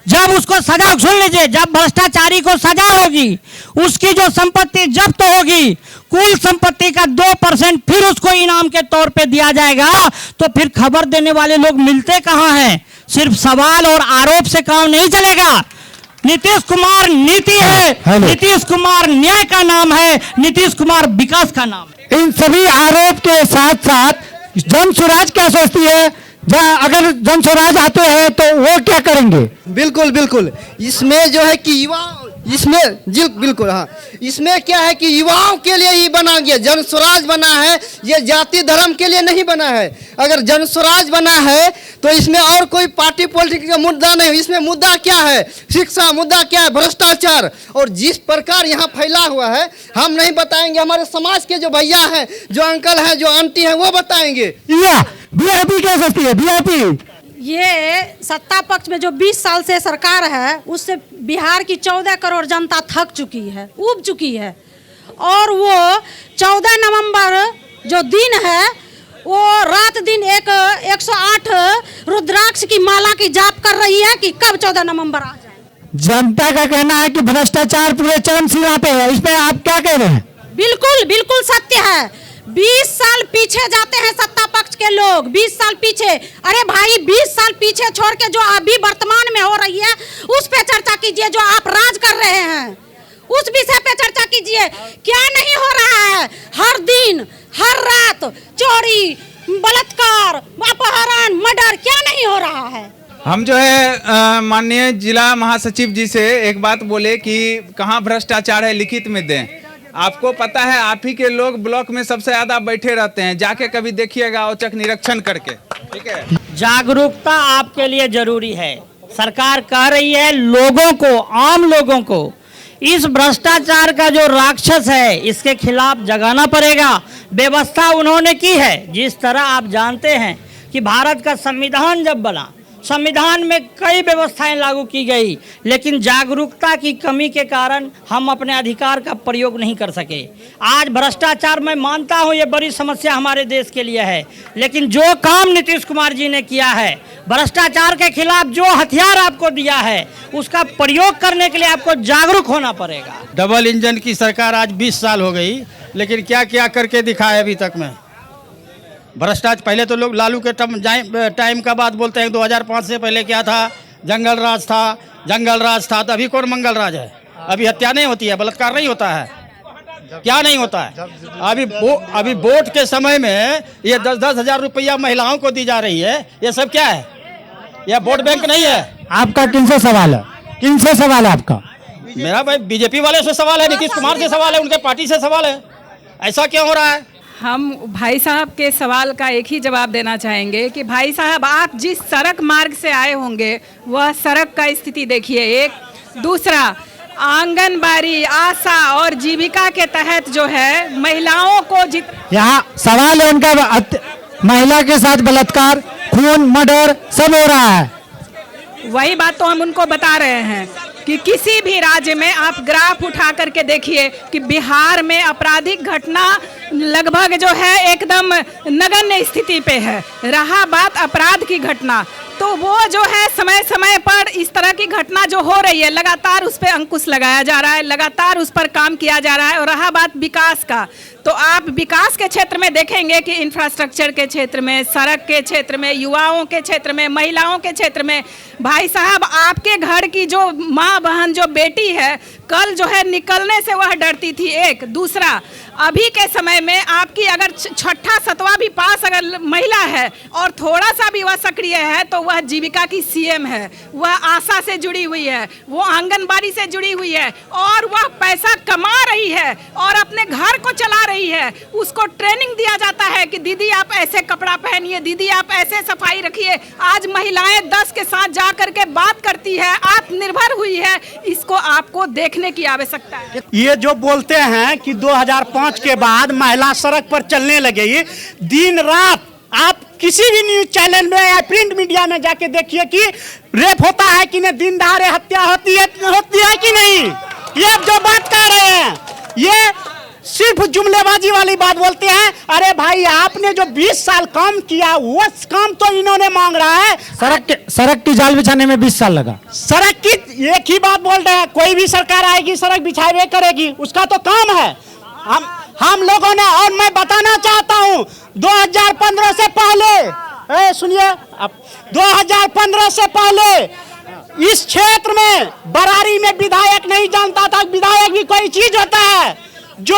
जब उसको सजा, सुन लीजिए, जब भ्रष्टाचारी को सजा होगी, उसकी जो संपत्ति जब्त होगी, कुल संपत्ति का 2% फिर उसको इनाम के तौर पे दिया जाएगा। तो फिर खबर देने वाले लोग मिलते कहाँ हैं? सिर्फ सवाल और आरोप से काम नहीं चलेगा। नीतीश कुमार नीति है, नीतीश कुमार न्याय का नाम है, नीतीश कुमार विकास का नाम है। इन सभी आरोप के साथ साथ जन स्वराज क्या सोचती है? अगर जन स्वराज आते हैं तो वो क्या करेंगे? बिल्कुल बिल्कुल, इसमें जो है कि युवा, इसमें जी बिल्कुल, हाँ, इसमें क्या है कि युवाओं के लिए ही बना गया, जन स्वराज बना है, ये जाति धर्म के लिए नहीं बना है। अगर जन स्वराज बना है तो इसमें और कोई पार्टी पॉलिटिक्स का मुद्दा नहीं, इसमें मुद्दा क्या है? शिक्षा, मुद्दा क्या है? भ्रष्टाचार। और जिस प्रकार यहाँ फैला हुआ है, हम नहीं बताएंगे, हमारे समाज के जो भैया हैं, जो अंकल हैं, जो आंटी हैं, वो बताएंगे। बीआईपी क्या सोचती है? बीआईपी ये सत्ता पक्ष में जो 20 साल से सरकार है, उससे बिहार की 14 करोड़ जनता थक चुकी है, ऊब चुकी है। और वो 14 नवंबर जो दिन है, वो रात दिन 108 रुद्राक्ष की माला की जाप कर रही है कि कब 14 नवंबर आ जाए। जनता का कहना है कि भ्रष्टाचार पूरे चरम सीमा पे है, इस पे आप क्या कह रहे हैं? बिल्कुल बिल्कुल सत्य है। 20 साल पीछे जाते हैं सत्ता पक्ष के लोग 20 साल पीछे, अरे भाई 20 साल पीछे छोड़ के जो अभी वर्तमान में हो रही है उस पे चर्चा कीजिए। जो आप राज कर रहे हैं उस विषय पे चर्चा कीजिए। क्या नहीं हो रहा है? हर दिन हर रात चोरी, बलात्कार, अपहरण, मर्डर, क्या नहीं हो रहा है? हम जो है माननीय जिला महासचिव जी से एक बात बोले कि कहाँ भ्रष्टाचार है लिखित में दें। आपको पता है आप ही के लोग ब्लॉक में सबसे ज्यादा बैठे रहते हैं, जाके कभी देखिएगा औचक निरीक्षण करके, ठीक है। जागरूकता आपके लिए जरूरी है। सरकार कह रही है लोगों को, आम लोगों को इस भ्रष्टाचार का जो राक्षस है इसके खिलाफ जगाना पड़ेगा। व्यवस्था उन्होंने की है। जिस तरह आप जानते हैं कि भारत का संविधान जब बना, संविधान में कई व्यवस्थाएं लागू की गई, लेकिन जागरूकता की कमी के कारण हम अपने अधिकार का प्रयोग नहीं कर सके। आज भ्रष्टाचार मैं मानता हूं ये बड़ी समस्या हमारे देश के लिए है, लेकिन जो काम नीतीश कुमार जी ने किया है, भ्रष्टाचार के खिलाफ जो हथियार आपको दिया है उसका प्रयोग करने के लिए आपको जागरूक होना पड़ेगा। डबल इंजन की सरकार आज 20 साल हो गई, लेकिन क्या क्या करके दिखाया अभी तक में। भ्रष्टाचार पहले तो लोग लालू के टाइम का बात बोलते हैं। 2005 से पहले क्या था? जंगल राज था। तो अभी कौन मंगल राज है? अभी हत्या नहीं होती है, बलात्कार नहीं होता है, क्या नहीं होता है? अभी वोट के समय में ये 10-10 हजार रुपया महिलाओं को दी जा रही है। ये सब क्या है? यह वोट बैंक नहीं है। आपका किनसे सवाल है? किनसे सवाल है आपका? मेरा भाई बीजेपी वाले से सवाल है, नीतीश कुमार से सवाल है, उनके पार्टी से सवाल है। ऐसा क्यों हो रहा है? हम भाई साहब के सवाल का एक ही जवाब देना चाहेंगे कि भाई साहब आप जिस सड़क मार्ग से आए होंगे वह सड़क का स्थिति देखिए। एक दूसरा, आंगनबाड़ी, आशा और जीविका के तहत जो है महिलाओं को यहाँ सवाल है उनका, महिला के साथ बलात्कार, खून, मर्डर सब हो रहा है। वही बात तो हम उनको बता रहे हैं कि किसी भी राज्य में आप ग्राफ उठा करके देखिए कि बिहार में आपराधिक घटना लगभग जो है एकदम नगण्य स्थिति पे है। रहा बात अपराध की घटना, तो वो जो है समय समय पर इस तरह की घटना जो हो रही है लगातार उस पर अंकुश लगाया जा रहा है, लगातार उस पर काम किया जा रहा है। और रहा बात विकास का, तो आप विकास के क्षेत्र में देखेंगे कि इंफ्रास्ट्रक्चर के क्षेत्र में, सड़क के क्षेत्र में, युवाओं के क्षेत्र में, महिलाओं के क्षेत्र में, भाई साहब आपके घर की जो माँ बहन जो बेटी है कल जो है निकलने से वह डरती थी। एक दूसरा, अभी के समय में आपकी अगर छठा सतवा भी पास अगर महिला है और थोड़ा सा भी वह सक्रिय है तो वह जीविका की सीएम है, वह आशा से जुड़ी हुई है, वो आंगनबाड़ी से जुड़ी हुई है और वह पैसा कमा रही है और अपने घर को चला रही है। उसको ट्रेनिंग दिया जाता है कि दीदी आप ऐसे कपड़ा पहनिए, दीदी आप ऐसे सफाई रखिए। आज महिलाएं 10 के साथ जा करके बात करती है, आत्मनिर्भर हुई है। इसको आपको देखने की आवश्यकता है। ये जो बोलते हैं कि 2005 के बाद महिला सड़क पर चलने लगी, दिन रात आप किसी भी न्यूज चैनल में या प्रिंट मीडिया में जाके देखिए कि रेप होता है कि नहीं, दिन दहाड़े हत्या होती है कि नहीं। ये जो बात कर रहे हैं ये सिर्फ जुमलेबाजी वाली बात बोलते हैं। अरे भाई आपने जो 20 साल काम किया वो काम तो इन्होंने मांग रहा है। सड़क की जाल बिछाने में 20 साल लगा। सड़क की एक ही बात बोल रहे हैं, कोई भी सरकार आएगी सड़क बिछावे करेगी, उसका तो काम है। हम लोगों ने, और मैं बताना चाहता हूं 2015 से पहले, सुनिए, 2015 से पहले इस क्षेत्र में बरारी में विधायक नहीं जानता था विधायक भी कोई चीज होता है। जो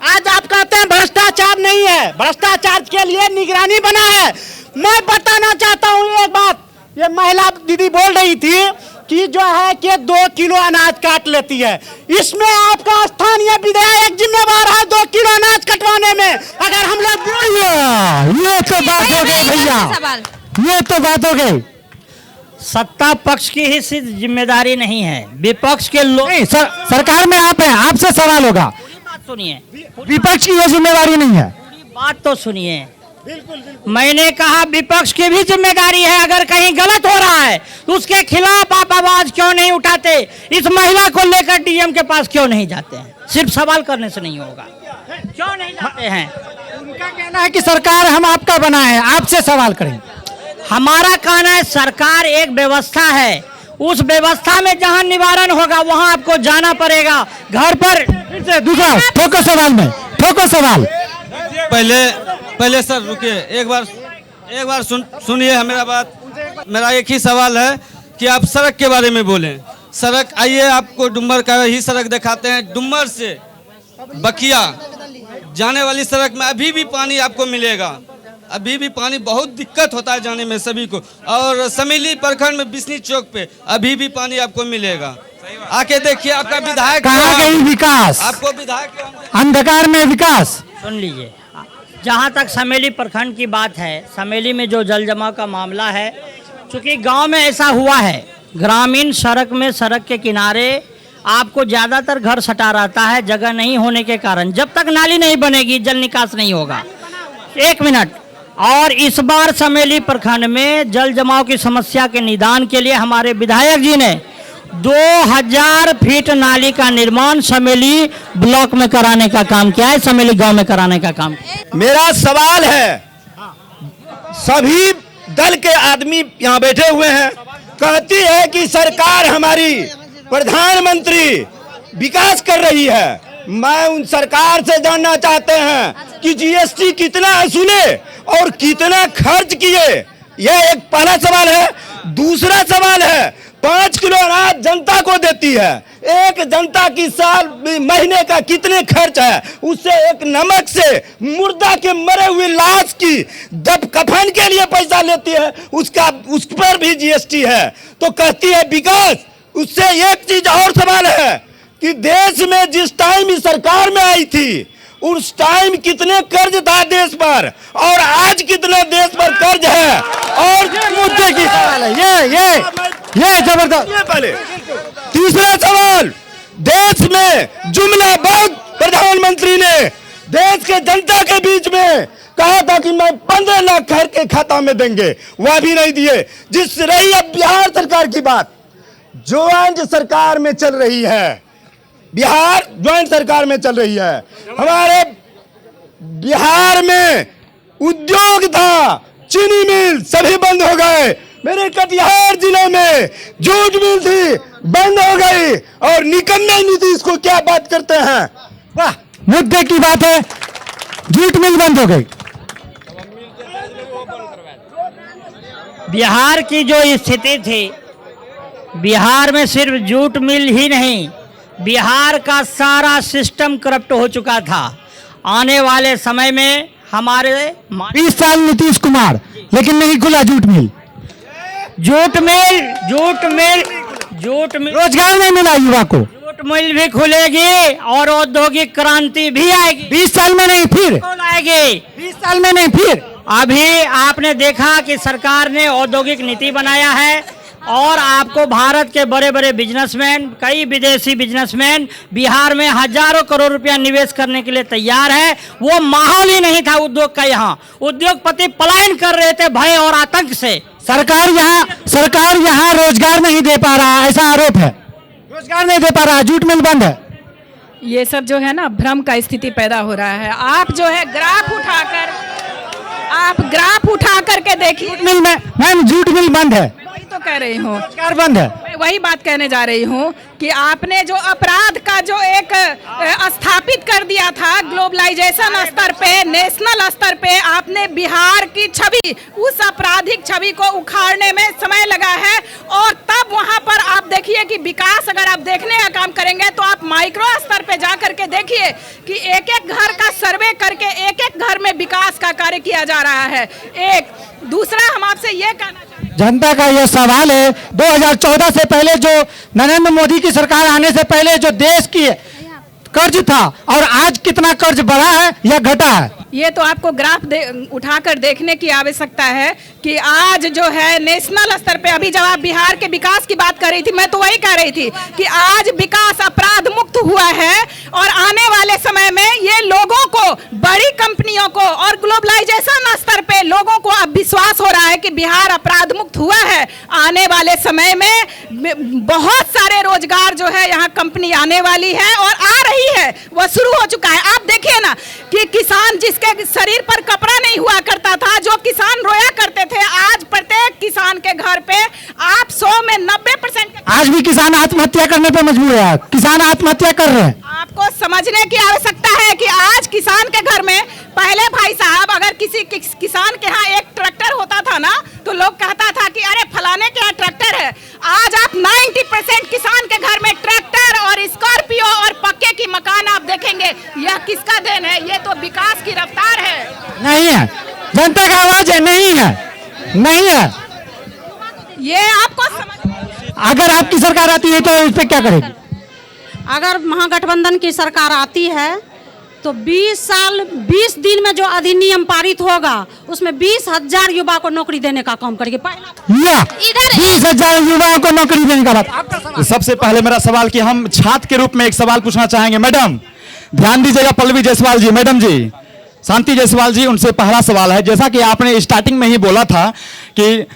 आज आप कहते हैं भ्रष्टाचार नहीं है, भ्रष्टाचार के लिए निगरानी बना है। मैं बताना चाहता हूं एक बात, ये महिला दीदी बोल रही थी कि जो है कि 2 किलो अनाज काट लेती है, इसमें आपका स्थानीय विधायक जिम्मेवार है 2 किलो अनाज कटवाने में। अगर हम लोग ये तो बात हो गई भैया, ये तो बात हो गई। सत्ता पक्ष की ही सिर्फ जिम्मेदारी नहीं है, विपक्ष के लोग सरकार में आप हैं, आपसे सवाल होगा। सुनिए, विपक्ष की ये जिम्मेदारी नहीं है। बात तो सुनिए। मैंने कहा विपक्ष की भी जिम्मेदारी है। अगर कहीं गलत हो रहा है तो उसके खिलाफ आप आवाज क्यों नहीं उठाते? इस महिला को लेकर डीएम के पास क्यों नहीं जाते हैं? सिर्फ सवाल करने से नहीं होगा, क्यों नहीं जाते हैं? उनका कहना है कि सरकार हम आपका बना है, आपसे सवाल करें। हमारा कहना है सरकार एक व्यवस्था है, उस व्यवस्था में जहां निवारण होगा वहां आपको जाना पड़ेगा। घर पर दूसरा ठोको सवाल में, ठोको सवाल। पहले सर रुकिए, एक बार सुनिए मेरा बात। मेरा एक ही सवाल है कि आप सड़क के बारे में बोलें। सड़क, आइए आपको डुमर का ही सड़क दिखाते हैं। डुमर से बकिया जाने वाली सड़क में अभी भी पानी आपको मिलेगा, अभी भी पानी, बहुत दिक्कत होता है जाने में सभी को। और समेली प्रखंड में बिस्नी चौक पे अभी भी पानी आपको मिलेगा। आके देखिए, आपका विधायक कहाँ गई विकास? आपको विधायक अंधकार में विकास। सुन लीजिए, जहाँ तक समेली प्रखंड की बात है, समेली में जो जल जमाव का मामला है, चूँकि गांव में ऐसा हुआ है, ग्रामीण सड़क में, सड़क के किनारे आपको ज़्यादातर घर सटा रहता है, जगह नहीं होने के कारण। जब तक नाली नहीं बनेगी जल निकास नहीं होगा। 1 मिनट। और इस बार समेली प्रखंड में जल जमाव की समस्या के निदान के लिए हमारे विधायक जी ने 2000 फीट नाली का निर्माण समेली ब्लॉक में कराने का काम किया है, समेली गांव में कराने का काम। मेरा सवाल है, सभी दल के आदमी यहाँ बैठे हुए हैं, कहती है कि सरकार हमारी, प्रधानमंत्री विकास कर रही है। मैं उन सरकार से जानना चाहते हैं कि जीएसटी कितना वसूले और कितना खर्च किए। यह एक पहला सवाल है। दूसरा सवाल है, 5 किलो अनाज जनता को देती है, एक जनता की साल महीने का कितने खर्च है? उससे एक नमक से मुर्दा के मरे हुए लाश की दब कफन के लिए पैसा लेती है, उस पर भी जीएसटी है। तो कहती है विकास। उससे एक चीज और सवाल है कि देश में जिस टाइम इस सरकार में आई थी, उस टाइम कितने कर्ज था देश पर और आज कितना देश पर कर्ज है? और मुद्दे की सवाल है ये जबरदस्त। ये पहले। तीसरा सवाल, देश में जुमला बहुत प्रधानमंत्री ने देश के जनता के बीच में कहा था कि मैं 15 लाख घर के खाता में देंगे, वह भी नहीं दिए। जिस रही अब बिहार सरकार की बात, ज्वाइंट सरकार में चल रही है, बिहार ज्वाइंट सरकार में चल रही है। हमारे बिहार में उद्योग था, चीनी मिल सभी बंद हो गए। मेरे कटिहार जिले में जूट मिल थी, बंद हो गई। और निकम्मे नीतीश को क्या बात करते हैं? वाह, मुद्दे की बात है, जूट मिल बंद हो गई। बिहार की जो स्थिति थी, बिहार में सिर्फ जूट मिल ही नहीं, बिहार का सारा सिस्टम करप्ट हो चुका था। आने वाले समय में हमारे 20 साल नीतीश कुमार, लेकिन नहीं खुला जूट मिल। रोजगार नहीं मिला युवा को। जूट मिल भी खुलेगी और औद्योगिक क्रांति भी आएगी। 20 साल में नहीं, फिर आएगी। 20 साल में नहीं, फिर। अभी आपने देखा कि सरकार ने औद्योगिक नीति बनाया है और आपको भारत के बड़े बड़े बिजनेसमैन, कई विदेशी बिजनेसमैन बिहार में हजारों करोड़ रुपया निवेश करने के लिए तैयार है। वो माहौल ही नहीं था उद्योग का। यहाँ उद्योगपति पलायन कर रहे थे भय और आतंक से। सरकार यहाँ रोजगार नहीं दे पा रहा, ऐसा आरोप है। रोजगार नहीं दे पा रहा, जूट मिल बंद है। ये सब जो है ना भ्रम का स्थिति पैदा हो रहा है। आप जो है ग्राफ उठा करके देखिए। जूट मिल में मैम, जूट मिल बंद है। वही तो कह रही हूँ, रोजगार बंद है। मैं वही बात कहने जा रही हूँ कि आपने जो अपराध का जो एक स्थापित कर दिया था ग्लोबलाइजेशन स्तर पे, नेशनल स्तर पे, आपने बिहार की छवि, उस आपराधिक छवि को उखाड़ने में समय लगा है। और तब वहाँ पर आप देखिए कि विकास, अगर आप देखने का काम करेंगे तो आप माइक्रो स्तर पे जा करके देखिए कि एक एक घर का सर्वे करके एक एक घर में विकास का कार्य किया जा रहा है। एक दूसरा, हम आपसे ये कहना चाहते हैं, जनता का यह सवाल है, 2014 से पहले जो नरेंद्र मोदी की सरकार आने से पहले जो देश की कर्ज था, और आज कितना कर्ज बढ़ा है या घटा है? ये तो आपको ग्राफ उठाकर देखने की आवश्यकता है कि आज जो है नेशनल स्तर पे, अभी जब आप बिहार के विकास की बात कर रही थी, मैं तो वही कह रही थी कि आज विकास अपराध मुक्त हुआ है। और आने वाले समय में ये लोगों को, बड़ी कंपनियों को और ग्लोबलाइजेशन स्तर पे लोगों को अब विश्वास हो रहा है कि बिहार अपराध मुक्त हुआ है। आने वाले समय में बहुत सारे रोजगार जो है यहाँ कंपनी आने वाली है और आ रही है, वह शुरू हो चुका है। आप देखिए ना कि किसान जिसके शरीर पर कपड़ा नहीं हुआ करता था, जो किसान रोया करते थे, आज प्रत्येक किसान के घर पे आप 100 में 90% आज भी किसान आत्महत्या करने पे मजबूर है। किसान आत्महत्या कर रहे हैं। आपको समझने की आवश्यकता है कि आज किसान के घर में पहले भाई साहब अगर किसी किसान के यहाँ एक ट्रैक्टर होता था ना तो लोग कहता था कि अरे फलाने के यहाँ ट्रैक्टर है। आज आप 90% किसान के घर में ट्रैक्टर और स्कॉर्पियो और पक्के की मकान आप देखेंगे। यह किसका देन है? ये तो विकास की रफ्तार है। नहीं है, जनता का आवाज है, नहीं है, नहीं है। ये आपको समझ, अगर आपकी सरकार आती है तो इस पे क्या करेगी? अगर महागठबंधन की सरकार आती है तो 20 साल 20 दिन में जो अधिनियम पारित होगा उसमें 20,000 युवा को नौकरी देने का काम करेगी। या 20,000 युवाओं को नौकरी देने का बात। सबसे पहले मेरा सवाल कि हम छात्र के रूप में एक सवाल पूछना चाहेंगे। मैडम ध्यान दीजिएगा, पल्लवी जायसवाल जी, मैडम जी, शांति जायसवाल जी, उनसे पहला सवाल है। जैसा कि आपने स्टार्टिंग में ही बोला था कि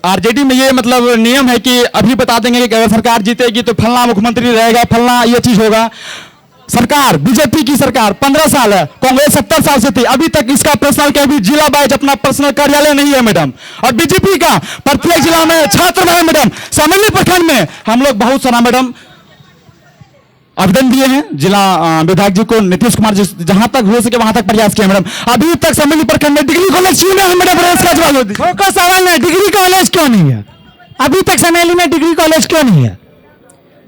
आरजेडी में ये मतलब नियम है कि अभी बता देंगे कि अगर सरकार जीतेगी तो फलना मुख्यमंत्री रहेगा, फलना ये चीज होगा। सरकार बीजेपी की सरकार 15 साल है, कांग्रेस 70 साल से थी, अभी तक इसका पर्सनल क्या भी जिला वाइज अपना पर्सनल कार्यालय नहीं है मैडम। और बीजेपी का प्रत्येक जिला में छात्र है मैडम। सामान्य प्रखंड में हम लोग बहुत सारा मैडम आवेदन दिए हैं जिला विधायक जी को, नीतीश कुमार जी, जहां तक हो सके वहां तक प्रयास किया मैडम। अभी तक सामान्य प्रखंड में डिग्री कॉलेज क्यों नहीं है मैडम? कोई सवाल नहीं, डिग्री कॉलेज क्यों नहीं है? अभी तक समेली में डिग्री कॉलेज क्यों नहीं है?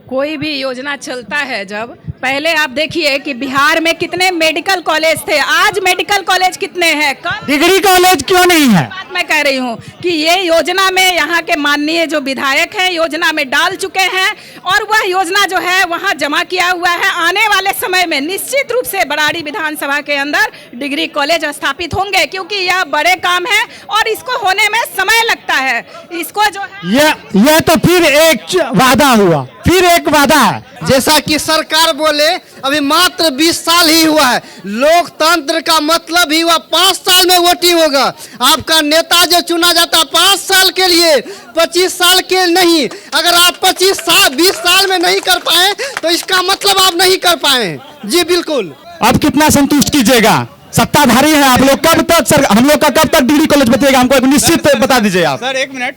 कोई भी योजना चलता है जब, पहले आप देखिए कि बिहार में कितने मेडिकल कॉलेज थे, आज मेडिकल कॉलेज कितने हैं? डिग्री कॉलेज क्यों नहीं है? बात मैं कह रही हूँ कि ये योजना में यहाँ के माननीय जो विधायक हैं योजना में डाल चुके हैं और वह योजना जो है वहाँ जमा किया हुआ है। आने वाले समय में निश्चित रूप से बराड़ी विधानसभा के अंदर डिग्री कॉलेज स्थापित होंगे, क्योंकि यह बड़े काम है और इसको होने में समय लगता है। इसको जो है यह तो फिर एक वादा हुआ, फिर एक वादा है। जैसा कि सरकार बोले अभी मात्र 20 साल ही हुआ है। लोकतंत्र का मतलब ही हुआ 5 साल में वोटिंग होगा। आपका नेता जो चुना जाता है 5 साल के लिए, 25 साल के नहीं। अगर आप 20 साल में नहीं कर पाए तो इसका मतलब आप नहीं कर पाए। जी बिल्कुल। अब कितना संतुष्ट कीजिएगा? सत्ताधारी है आप लोग, कब तक सर हम लोग का कब तक डिग्री कॉलेज बचेगा? हमको एक निश्चित बता दीजिए आप। सर एक मिनट,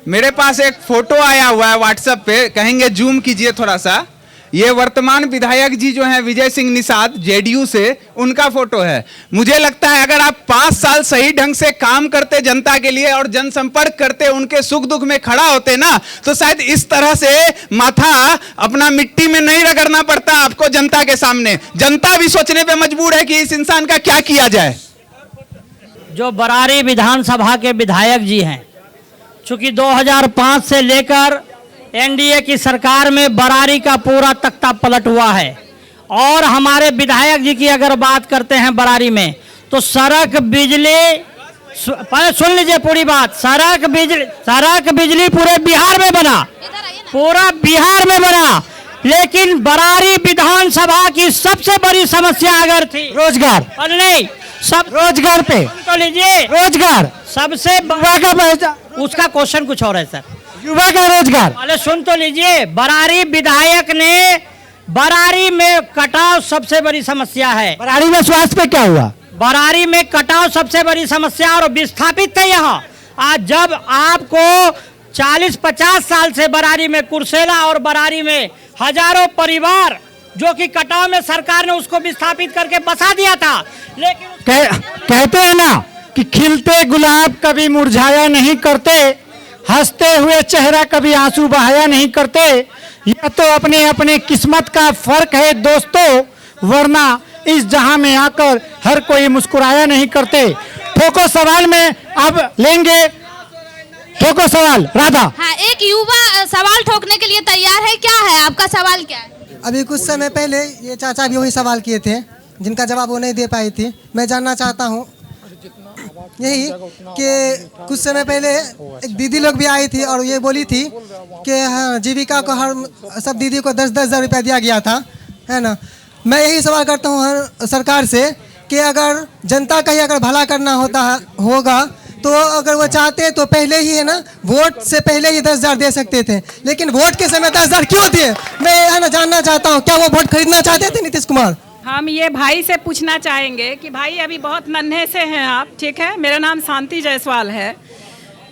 मेरे पास एक फोटो आया हुआ है व्हाट्सएप पे, कहेंगे जूम कीजिए थोड़ा सा। ये वर्तमान विधायक जी जो हैं विजय सिंह निषाद जेडीयू से, उनका फोटो है। मुझे लगता है अगर आप 5 साल सही ढंग से काम करते जनता के लिए और जनसंपर्क करते, उनके सुख दुख में खड़ा होते ना, तो शायद इस तरह से माथा अपना मिट्टी में नहीं रगड़ना पड़ता आपको जनता के सामने। जनता भी सोचने पे मजबूर है कि इस इंसान का क्या किया जाए। जो बरारी विधानसभा के विधायक जी हैं, चूंकि 2005 से लेकर एनडीए की सरकार में बरारी का पूरा तख्ता पलट हुआ है और हमारे विधायक जी की अगर बात करते हैं बरारी में, तो सड़क बिजली, सुन लीजिए पूरी बात, सड़क बिजली पूरे बिहार में बना, पूरा बिहार में बना। लेकिन बरारी विधानसभा की सबसे बड़ी समस्या अगर थी रोजगार, और नहीं सब रोजगार पे तो लीजिए, रोजगार सबसे उसका क्वेश्चन कुछ और है सर, युवा का रोजगार। पहले सुन तो लीजिए। बरारी विधायक ने, बरारी में कटाव सबसे बड़ी समस्या है। बरारी में स्वास्थ्य पे क्या हुआ? बरारी में कटाव सबसे बड़ी समस्या और विस्थापित थे यहाँ। आज जब आपको 40-50 साल से बरारी में कुर्सेला और बरारी में हजारों परिवार जो कि कटाव में सरकार ने उसको विस्थापित करके बसा दिया था, लेकिन कहते हैं ना कि खिलते गुलाब कभी मुरझाया नहीं करते, हंसते हुए चेहरा कभी आंसू बहाया नहीं करते। यह तो अपने अपने किस्मत का फर्क है दोस्तों, वरना इस जहां में आकर हर कोई मुस्कुराया नहीं करते। ठोको सवाल में अब लेंगे, ठोको सवाल राधा। हाँ, एक युवा सवाल ठोकने के लिए तैयार है। क्या है आपका सवाल? क्या है? अभी कुछ समय पहले ये चाचा भी वही सवाल किए थे जिनका जवाब वो नहीं दे पाई थी। मैं जानना चाहता हूँ यही कि कुछ समय पहले एक दीदी लोग भी आई थी और ये बोली थी कि हाँ, जीविका को हर सब दीदी को 10-10 हज़ार रुपया दिया गया था, है ना। मैं यही सवाल करता हूँ हर सरकार से कि अगर जनता का ही अगर भला करना होगा तो अगर वो चाहते तो पहले ही, है ना, वोट से पहले ही 10,000 दे सकते थे, लेकिन वोट के समय 10,000 क्यों दिए? मैं, है ना, जानना चाहता हूँ क्या वो वोट खरीदना चाहते थे नीतीश कुमार? हम ये भाई से पूछना चाहेंगे कि भाई अभी बहुत नन्हे से हैं आप, ठीक है। मेरा नाम शांति जायसवाल है।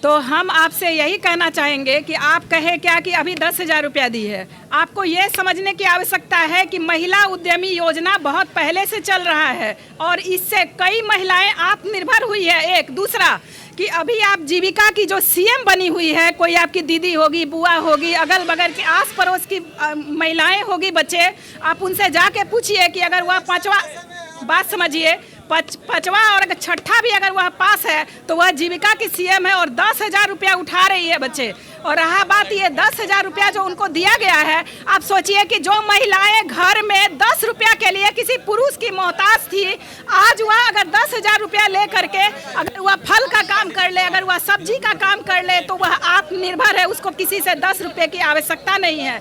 तो हम आपसे यही कहना चाहेंगे कि आप कहे क्या कि अभी 10,000 रुपया दी है। आपको ये समझने की आवश्यकता है कि महिला उद्यमी योजना बहुत पहले से चल रहा है और इससे कई महिलाएं आत्मनिर्भर हुई है। एक दूसरा कि अभी आप जीविका की जो सीएम बनी हुई है, कोई आपकी दीदी होगी, बुआ होगी, अगल बगल की आस पड़ोस की महिलाएं होगी, बच्चे, आप उनसे जाके पूछिए कि अगर वह पांचवा, बात समझिए, पांचवा और अगर छठा भी अगर वह पास है तो वह जीविका की सीएम है और 10,000 रुपया उठा रही है बच्चे। और रहा बात ये 10,000 रुपया जो उनको दिया गया है, आप सोचिए कि जो महिलाएं घर में 10 रुपया के लिए किसी पुरुष की मोहताज थी, आज वह अगर 10,000 रुपया ले करके अगर वह फल का काम कर ले, अगर वह सब्जी का काम कर ले, तो वह आत्मनिर्भर है, उसको किसी से 10 रुपये की आवश्यकता नहीं है।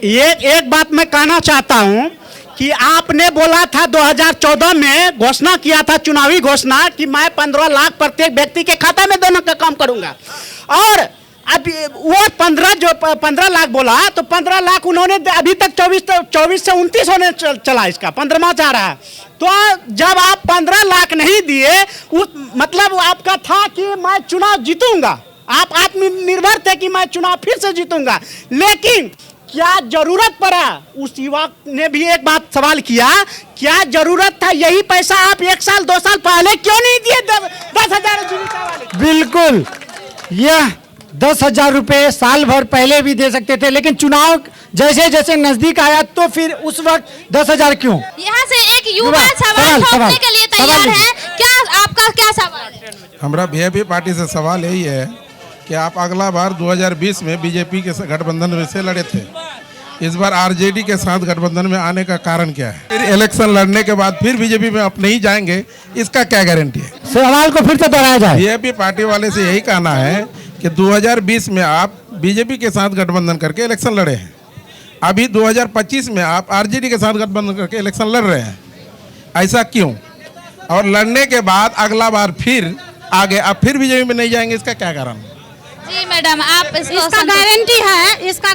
ये एक बात मैं कहना चाहता हूँ कि आपने बोला था 2014 में घोषणा किया था, चुनावी घोषणा, कि मैं 15 लाख प्रत्येक व्यक्ति के खाता में देने का काम करूंगा। और अब वो 15 लाख बोला, तो 15 लाख उन्होंने अभी तक 24 से 29 होने चला, इसका 15वां जा रहा है। तो जब आप 15 लाख नहीं दिए, मतलब आपका था कि मैं चुनाव जीतूंगा, आप आत्मनिर्भर थे कि मैं चुनाव फिर से जीतूंगा। लेकिन क्या जरूरत पड़ा, उस युवा ने भी एक बात सवाल किया, क्या जरूरत था यही पैसा आप 1 साल 2 साल पहले क्यों नहीं दिए 10,000 जीविका वाले? बिल्कुल, यह 10,000 रुपए साल भर पहले भी दे सकते थे, लेकिन चुनाव जैसे जैसे नजदीक आया तो फिर उस वक्त 10,000 क्यों? यहाँ से एक युवा सवाल ठोकने के लिए तैयार है। क्या आपका क्या सवाल है? हमारा वीआईपी पार्टी से सवाल यही है कि आप अगला बार 2020 में बीजेपी के गठबंधन में से लड़े थे, इस बार आरजेडी के साथ गठबंधन में आने का कारण क्या है? फिर इलेक्शन लड़ने के बाद फिर बीजेपी में आप नहीं जाएंगे, इसका क्या गारंटी है? सवाल को फिर से दोहराया जाए। वीआईपी पार्टी वाले से यही कहना है कि 2020 में आप बीजेपी के साथ गठबंधन करके इलेक्शन लड़े हैं, अभी 2025 में आप आरजेडी के साथ गठबंधन करके इलेक्शन लड़ रहे हैं, ऐसा क्यों? और लड़ने के बाद अगला बार फिर आगे आप फिर बीजेपी में नहीं जाएंगे, इसका क्या कारण? जी मैडम, आप इसका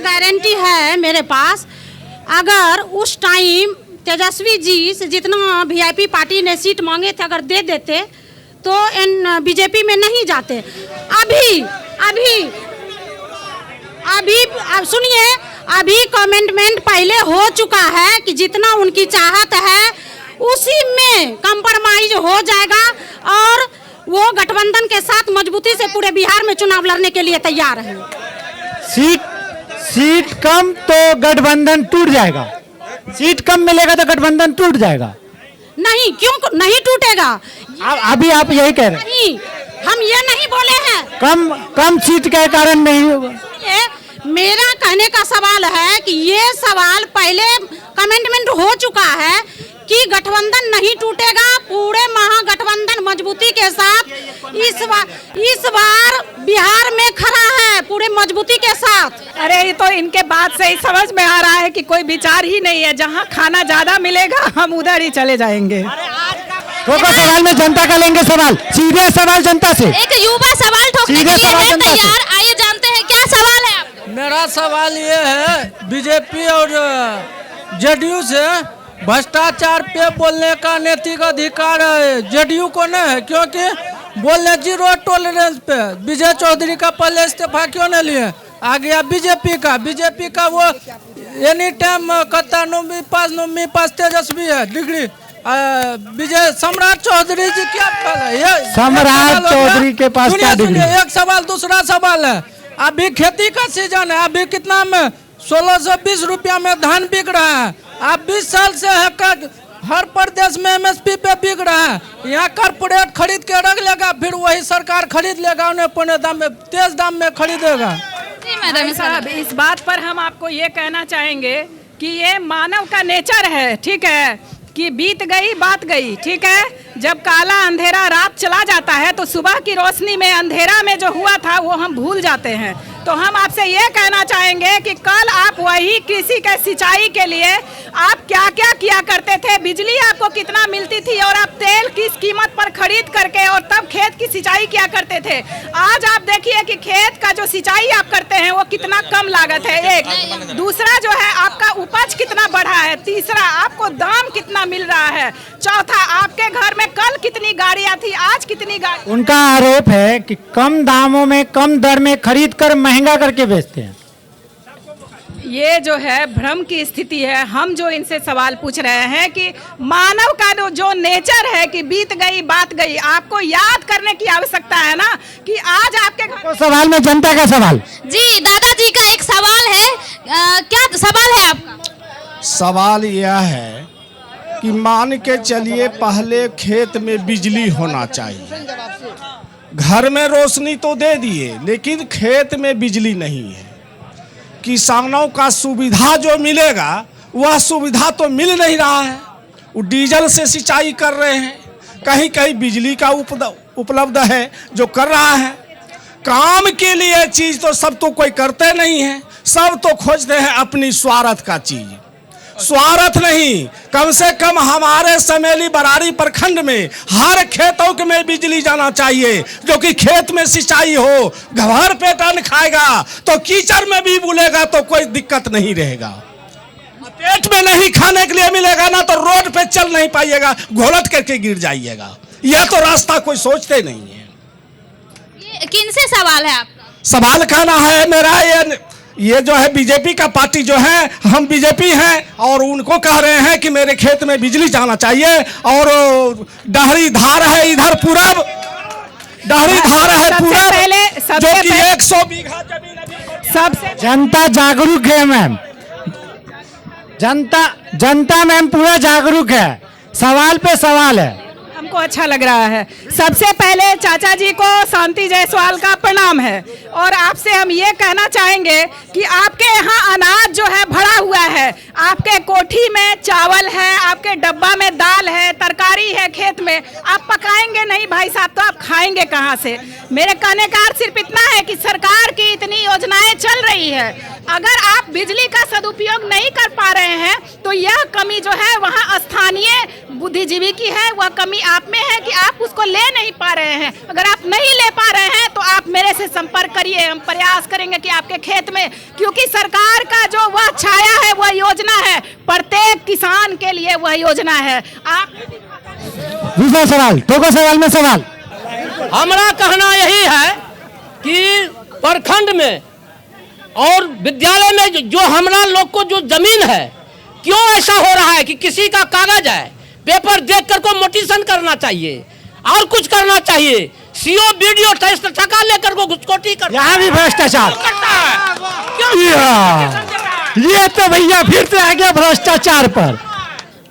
गारंटी है मेरे पास। अगर उस टाइम तेजस्वी जी से जितना वीआईपी पार्टी ने सीट मांगे थे अगर दे देते तो बीजेपी में नहीं जाते। अभी सुनिए, अभी कमेंटमेंट पहले हो चुका है कि जितना उनकी चाहत है उसी में कंप्रोमाइज हो जाएगा और वो गठबंधन के साथ मजबूती से पूरे बिहार में चुनाव लड़ने के लिए तैयार है। सीट कम तो गठबंधन टूट जाएगा, सीट कम मिलेगा तो गठबंधन टूट जाएगा। नहीं, क्यों नहीं टूटेगा? अभी आप यही कह रहे हैं? नहीं, हम ये नहीं बोले हैं कम सीट के कारण नहीं होगा। मेरा कहने का सवाल है कि ये सवाल पहले कमेंटमेंट हो चुका है कि गठबंधन नहीं टूटेगा, पूरे महागठबंधन मजबूती के साथ इस बार बिहार में खड़ा है पूरे मजबूती के साथ। अरे ये तो इनके बात से ही समझ में आ रहा है कि कोई विचार ही नहीं है, जहाँ खाना ज्यादा मिलेगा हम उधर ही चले जाएंगे। सवाल में जनता का लेंगे सवाल, सीधे सवाल जनता से। एक युवा सवाल ठोकने के लिए है तैयार, आइए जानते हैं क्या सवाल है आपका। मेरा सवाल ये है, बीजेपी और जेडीयू से भ्रष्टाचार पे बोलने का नैतिक अधिकार जेडीयू को नहीं है, क्योंकि बोलने 0 टॉलरेंस पे। विजय चौधरी का पहले इस्तीफा क्यों नहीं लिए? आ गया बीजेपी का वो एनी टाइम कहता नुम्मी पास तेजस्वी है डिग्री। विजय सम्राट चौधरी जी क्या सम्राट चौधरी के पास क्या डिग्री? एक सवाल। दूसरा सवाल है, अभी खेती का सीजन है, अभी कितना में 1620 रुपया में धान बिक रहा है। आप 20 साल से हर प्रदेश में एमएसपी पे बिक रहा है, यहाँ कारपोरेट खरीद के रख लेगा, फिर वही सरकार खरीद लेगा, उन्हें पौने दाम में तेज दाम में खरीदेगा। मैडम साहब, इस बात पर हम आपको ये कहना चाहेंगे कि ये मानव का नेचर है, ठीक है, कि बीत गई बात गई, ठीक है। जब काला अंधेरा रात चला जाता है तो सुबह की रोशनी में अंधेरा में जो हुआ था वो हम भूल जाते हैं। तो हम आपसे ये कहना चाहेंगे कि कल आप वही कृषि के सिंचाई के लिए आप क्या क्या किया करते थे, बिजली आपको कितना मिलती थी और आप तेल किस कीमत पर खरीद करके और तब खेत की सिंचाई किया करते थे। आज आप देखिए कि खेत का जो सिंचाई आप करते हैं वो कितना कम लागत है, एक। दूसरा जो है आपका उपज कितना बढ़ा है, तीसरा आपको दाम कितना यहाँ मिल रहा है। चौथा, आपके घर में कल कितनी गाड़ियाँ थी, आज कितनी गाड़ी? उनका आरोप है कि कम दामों में कम दर में खरीद कर महंगा करके बेचते हैं। ये जो है भ्रम की स्थिति है। हम जो इनसे सवाल पूछ रहे हैं कि मानव का जो नेचर है कि बीत गई बात गई, आपको याद करने की आवश्यकता है ना कि आज आपके घर तो सवाल में जनता का सवाल। जी दादाजी का एक सवाल है, क्या सवाल है आपका? सवाल यह है कि मान के चलिए पहले खेत में बिजली होना चाहिए, घर में रोशनी तो दे दिए लेकिन खेत में बिजली नहीं है। किसानों का सुविधा जो मिलेगा वह सुविधा तो मिल नहीं रहा है। वो डीजल से सिंचाई कर रहे हैं, कहीं कहीं बिजली का उपलब्ध है जो कर रहा है। काम के लिए चीज़ तो सब तो कोई करते नहीं है, सब तो खोजते हैं अपनी स्वार्थ का चीज़। स्वार्थ नहीं, कम से कम हमारे समेली बरारी प्रखंड में हर खेतों में बिजली जाना चाहिए, जो कि खेत में सिंचाई हो। घर पे टन खाएगा तो कीचड़ में भी बुलेगा तो कोई दिक्कत नहीं रहेगा। पेट में नहीं खाने के लिए मिलेगा ना तो रोड पे चल नहीं पाइएगा, घोलट करके गिर जाइएगा। यह तो रास्ता कोई सोचते नहीं है। ये किनसे सवाल है आपका? सवाल कहना है मेरा, ये जो है बीजेपी का पार्टी जो है, हम बीजेपी हैं और उनको कह रहे हैं कि मेरे खेत में बिजली जाना चाहिए। और डहरी धार है इधर पूरब, डहरी धार है पूरब जो कि 100 बीघा जमीन सबसे जनता जागरूक है मैम, जनता मैम पूरा जागरूक है। सवाल पे सवाल है, हमको अच्छा लग रहा है। सबसे पहले चाचा जी को शांति जायसवाल का प्रणाम है और आपसे हम ये कहना चाहेंगे कि आपके यहाँ अनाज जो है भरा हुआ है, आपके कोठी में चावल है, आपके डब्बा में दाल है, तरकारी है, खेत में आप पकाएंगे नहीं भाई साहब तो आप खाएंगे कहाँ से? मेरे कहने का अर्थ सिर्फ इतना है कि सरकार की इतनी योजनाएं चल रही है, अगर आप बिजली का सदुपयोग नहीं कर पा रहे हैं तो यह कमी जो है वहाँ स्थानीय बुद्धिजीवी की है, वह कमी आप में है कि आप उसको ले नहीं पा रहे हैं। अगर आप नहीं ले पा रहे हैं तो आप मेरे से संपर्क करिए, हम प्रयास करेंगे कि आपके खेत में, क्योंकि सरकार का जो वह छाया है वह योजना है, प्रत्येक किसान के लिए वह योजना है। आप दूसरा सवाल, ठोको सवाल में सवाल। हमारा कहना यही है कि प्रखंड में और विद्यालय में जो हमारा लोग को जो जमीन है, क्यों ऐसा हो रहा है कि किसी का कागज है, पेपर देख कर को मोटिशन करना चाहिए और कुछ करना चाहिए। सीओ वीडियो टका लेकर को घुसखोरी कर, यहाँ भी भ्रष्टाचार। ये तो भैया फिर से आ गया भ्रष्टाचार पर।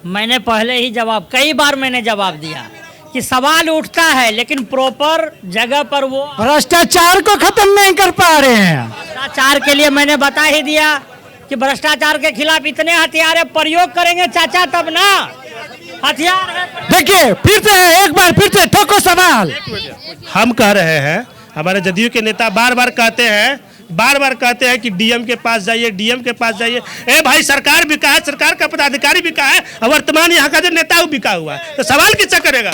मैंने पहले ही कई बार मैंने जवाब दिया कि सवाल उठता है लेकिन प्रॉपर जगह पर वो भ्रष्टाचार को खत्म नहीं कर पा रहे हैं। भ्रष्टाचार के लिए मैंने बता ही दिया कि भ्रष्टाचार के खिलाफ इतने हथियार प्रयोग करेंगे चाचा तब ना, हथियार है। देखिए फिर से एक बार फिर से ठोको सवाल। हम कह रहे हैं, हमारे जदयू के नेता बार बार कहते हैं कि डीएम के पास जाइए, डीएम के पास जाइए। ए भाई, सरकार बिका है, सरकार का पदाधिकारी बिका है, वर्तमान यहाँ का जो नेता वो बिका हुआ है, तो सवाल किससे करेगा?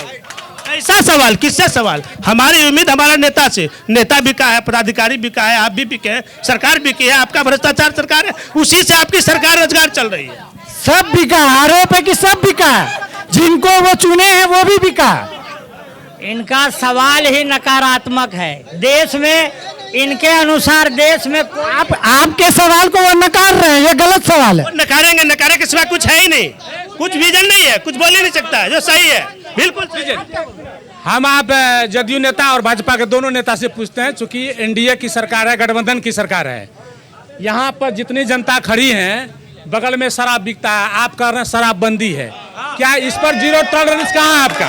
ऐसा सवाल किससे सवाल? हमारी उम्मीद हमारा नेता से, नेता बिका है, पदाधिकारी बिका है, आप भी बिके हैं, सरकार बिकी है, आपका भ्रष्टाचार सरकार है, उसी से आपकी सरकार रोजगार चल रही है। सब बिका, आरोप है कि सब बिका, जिनको वो चुने हैं वो भी बिका। इनका सवाल ही नकारात्मक है। देश में इनके अनुसार देश में आपके सवाल को वो नकार रहे हैं, ये गलत सवाल है। नकारे के सिवा कुछ है ही नहीं, कुछ विजन नहीं है, कुछ बोल ही नहीं सकता जो सही है, बिल्कुल हम आप जदयू नेता और भाजपा के दोनों नेता से पूछते हैं, चूंकि एनडीए की सरकार है, गठबंधन की सरकार है, यहाँ पर जितनी जनता खड़ी है, बगल में शराब बिकता है, आप कह रहे हैं शराबबंदी है, क्या इस पर जीरो टॉलरेंस कहाँ है आपका?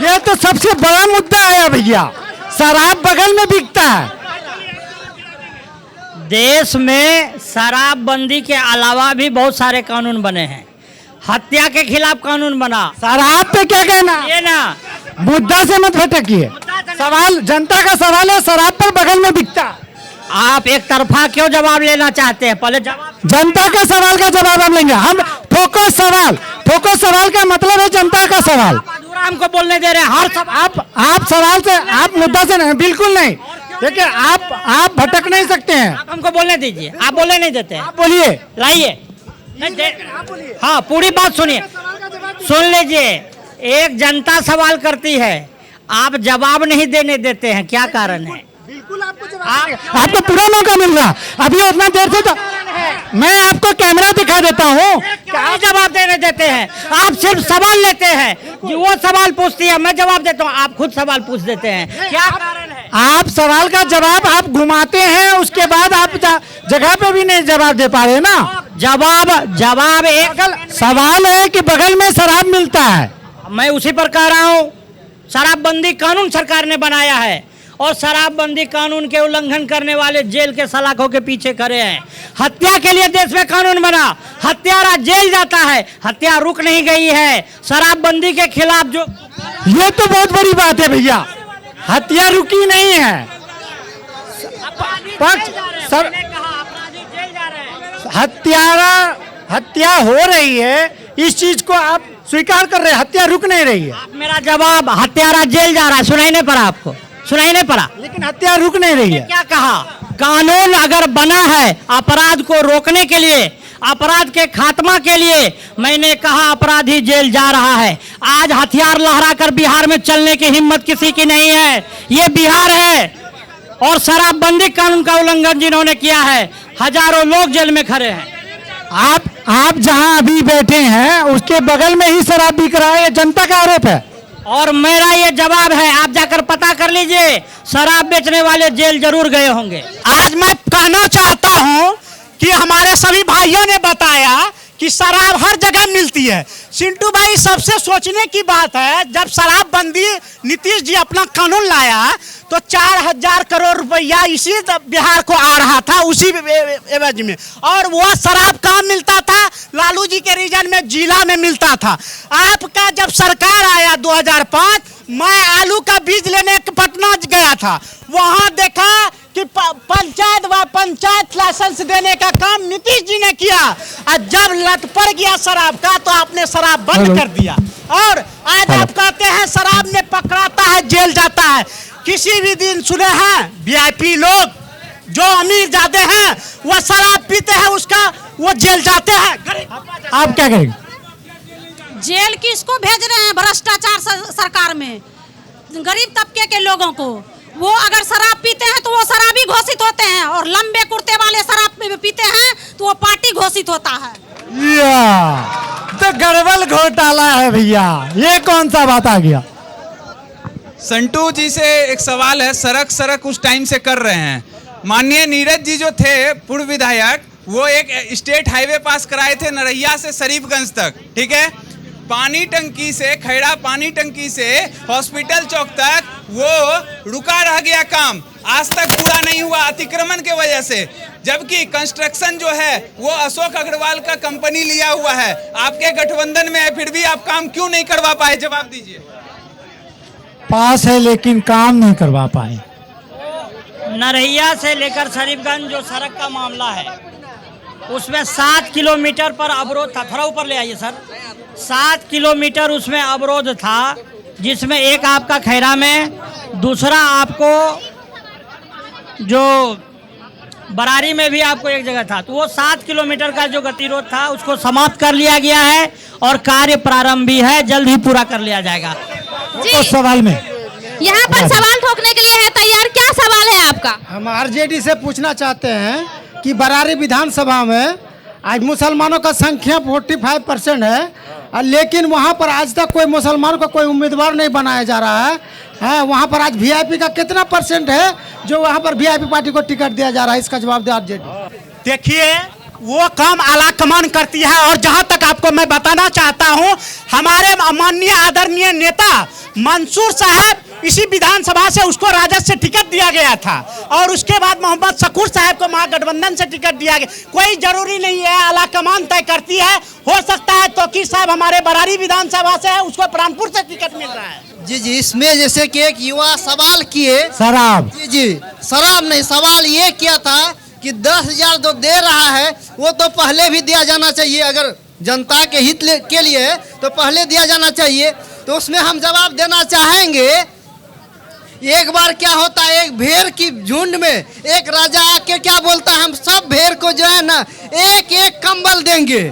ये तो सबसे बड़ा मुद्दा है भैया, शराब बगल में बिकता है। देश में शराबबंदी के अलावा भी बहुत सारे कानून बने हैं। हत्या के खिलाफ कानून बना। शराब पे क्या कहना? ये ना मुद्दा से मत भटकिए, सवाल जनता का सवाल है, शराब पर बगल में बिकता। आप एक तरफा क्यों जवाब लेना चाहते हैं? पहले जवाब, जनता का सवाल का जवाब हम लेंगे। हम ठोको सवाल का मतलब है जनता का सवाल। हमको बोलने दे रहे हैं हर आप सवाल से, आप मुद्दा से नहीं, बिल्कुल नहीं। देखिए आप भटक नहीं सकते हैं। आप हमको बोलने दीजिए, आप बोलने नहीं देते हैं। आप बोलिए, लाइए। हाँ, पूरी बात सुनिए। सुन लीजिए, एक जनता सवाल करती है, आप जवाब नहीं देने देते हैं, क्या कारण है? आपको पूरा मौका मिल रहा, अभी उतना देर से तो मैं आपको कैमरा दिखा देता हूँ। क्या जवाब देने देते हैं? आप सिर्फ सवाल लेते हैं, वो सवाल पूछती है, मैं जवाब देता हूँ, आप खुद सवाल पूछ देते हैं, क्या कारण है? आप सवाल का जवाब आप घुमाते हैं, उसके बाद आप जगह पे भी नहीं जवाब दे पा रहे ना। जवाब एक सवाल है कि बगल में शराब मिलता है, मैं उसी पर कह रहा हूँ। शराबबंदी कानून सरकार ने बनाया है और शराबबंदी कानून के उल्लंघन करने वाले जेल के सलाखों के पीछे खड़े हैं। हत्या के लिए देश में कानून बना, हत्यारा जेल जाता है, हत्या रुक नहीं गई है। शराबबंदी के खिलाफ जो, ये तो बहुत बड़ी बात है भैया, हत्या रुकी नहीं है। हत्या हो रही है, इस चीज को आप स्वीकार कर रहे हैं, हत्या रुक नहीं रही है। मेरा जवाब, हत्यारा जेल जा रहा है, सुनाई नहीं पड़ा आपको? सुनाई नहीं पड़ा? लेकिन हत्या रुक नहीं रही है। क्या कहा? कानून अगर बना है अपराध को रोकने के लिए, अपराध के खात्मा के लिए, मैंने कहा अपराधी जेल जा रहा है। आज हथियार लहराकर बिहार में चलने की हिम्मत किसी की नहीं है। ये बिहार है और शराबबंदी कानून का उल्लंघन जिन्होंने किया है, हजारों लोग जेल में खड़े हैं। आप जहां अभी बैठे हैं उसके बगल में ही शराब बिक रहा है, ये जनता का आरोप है। और मेरा ये जवाब है, आप जाकर पता कर लीजिए, शराब बेचने वाले जेल जरूर गए होंगे। आज मैं कहना चाहता हूं कि हमारे सभी भाइयों ने बताया कि शराब हर जगह मिलती है। सिंटू भाई, सबसे सोचने की बात है, जब शराबबंदी नीतीश जी अपना कानून लाया तो 4000 करोड़ रुपया इसी बिहार को आ रहा था, उसी एवज में। और वो शराब कहाँ मिलता था? लालू जी के रीजन में, जिला में मिलता था। आपका जब सरकार आया 2005, मैं आलू का बीज लेने पटना गया था, वहां देखा कि पंचायत लाइसेंस देने का काम नीतीश जी ने किया। और जब लत पड़ गया शराब का तो आपने शराब बंद कर दिया। और आज आप कहते हैं शराब में पकड़ाता है जेल जाता है। किसी भी दिन सुने हैं वीआईपी लोग जो अमीर जाते हैं वो शराब पीते हैं, उसका वो जेल जाते हैं? आप क्या करेंगे? जेल किसको भेज रहे हैं? भ्रष्टाचार सरकार में गरीब तबके के लोगों को। वो अगर शराब पीते हैं तो वो शराबी घोषित होते हैं, और लंबे कुर्ते वाले शराब पीते हैं तो वो पार्टी घोषित होता है। तो गड़बड़ घोटाला है भैया, ये कौन सा बात आ गया? संटू जी से एक सवाल है, सड़क उस टाइम से कर रहे हैं। माननीय नीरज जी जो थे पूर्व विधायक, वो एक स्टेट हाईवे पास कराए थे नरैया से शरीफगंज तक, ठीक है। पानी टंकी से, खैरा पानी टंकी से हॉस्पिटल चौक तक वो रुका रह गया काम, आज तक पूरा नहीं हुआ अतिक्रमण के वजह से। जबकि कंस्ट्रक्शन जो है वो अशोक अग्रवाल का कंपनी लिया हुआ है, आपके गठबंधन में है, फिर भी आप काम क्यों नहीं करवा पाए? जवाब दीजिए। पास है लेकिन काम नहीं करवा पाए। नरैया से लेकर शरीफगंज जो सड़क का मामला है, उसमें 7 किलोमीटर पर अवरोध था। थोड़ा ऊपर ले आइए सर। 7 किलोमीटर उसमें अवरोध था, जिसमें एक आपका खैरा में, दूसरा आपको जो बरारी में भी आपको एक जगह था। तो वो 7 किलोमीटर का जो गतिरोध था उसको समाप्त कर लिया गया है और कार्य प्रारंभ भी है, जल्द ही पूरा कर लिया जाएगा। तो सवाल में यहाँ पर सवाल ठोकने के लिए है तैयार, क्या सवाल है आपका? हम आरजेडी से पूछना चाहते हैं कि बरारी विधानसभा में आज मुसलमानों का संख्या 45% है, लेकिन वहाँ पर आज तक कोई मुसलमान को कोई उम्मीदवार नहीं बनाया जा रहा है। वहाँ पर आज वीआईपी का कितना % है जो वहाँ पर वीआईपी पार्टी को टिकट दिया जा रहा है? इसका जवाब दे आरजेडी। देखिए, वो काम आला कमान करती है। और जहाँ तक आपको मैं बताना चाहता हूँ, हमारे माननीय आदरणीय नेता मंसूर साहब, इसी विधानसभा से उसको राजद से टिकट दिया गया था, और उसके बाद मोहम्मद शकूर साहब को महागठबंधन से टिकट दिया गया। कोई जरूरी नहीं है, आला कमान तय करती है। हो सकता है तौकीर साहब हमारे बरारी विधानसभा से है, उसको प्राणपुर से टिकट मिल रहा है। जी, इसमें जैसे कि एक युवा सवाल किए, शराब, जी शराब नहीं, सवाल ये किया था कि 10,000 जो दे रहा है वो तो पहले भी दिया जाना चाहिए। अगर जनता के हित के लिए तो पहले दिया जाना चाहिए। तो उसमें हम जवाब देना चाहेंगे, एक बार क्या होता है, एक भेड़ की झुंड में एक राजा आके क्या बोलता है, हम सब भेड़ को जो है ना एक एक कंबल देंगे।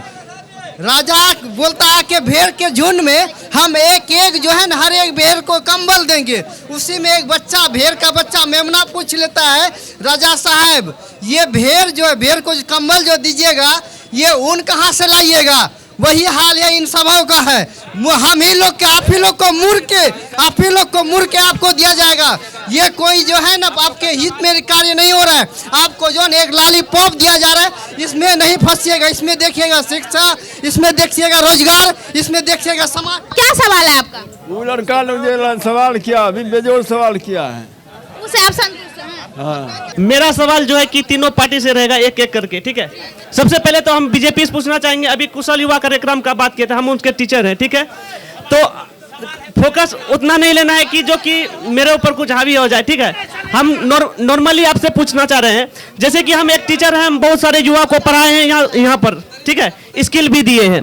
राजा बोलता है कि भेड़ के झुंड में हम एक एक जो है ना हर एक भेड़ को कंबल देंगे। उसी में एक बच्चा, भेड़ का बच्चा मेमना पूछ लेता है, राजा साहब ये भेड़ जो है, भेड़ को कंबल जो दीजिएगा ये ऊन कहाँ से लाइएगा? वही हाल है इन सभाओं का है। हम ही लोग के, आप ही लोग को मुड़ के आपको दिया जाएगा। ये कोई जो है ना आपके हित में कार्य नहीं हो रहा है। आपको जो है एक लॉलीपॉप दिया जा रहा है, इसमें नहीं फंसिएगा। इसमें देखिएगा शिक्षा, इसमें देखिएगा रोजगार, इसमें देखिएगा समाज। क्या सवाल है आपका? वो लड़का ने मुझे सवाल किया, अभी बेजोड़ सवाल किया है। उसे आप संतुष्ट हैं? हाँ। मेरा सवाल जो है कि तीनों पार्टी से रहेगा एक एक करके, ठीक है। सबसे पहले तो हम बीजेपी से पूछना चाहेंगे, अभी कुशल युवा कार्यक्रम का बात किया था, हम उनके टीचर हैं, ठीक है। तो फोकस उतना नहीं लेना है कि जो कि मेरे ऊपर कुछ हावी हो जाए, ठीक है। हम नॉर्मली आपसे पूछना चाह रहे हैं, जैसे कि हम एक टीचर हैं, हम बहुत सारे युवा को पढ़ाए हैं यहाँ पर, ठीक है, स्किल भी दिए हैं।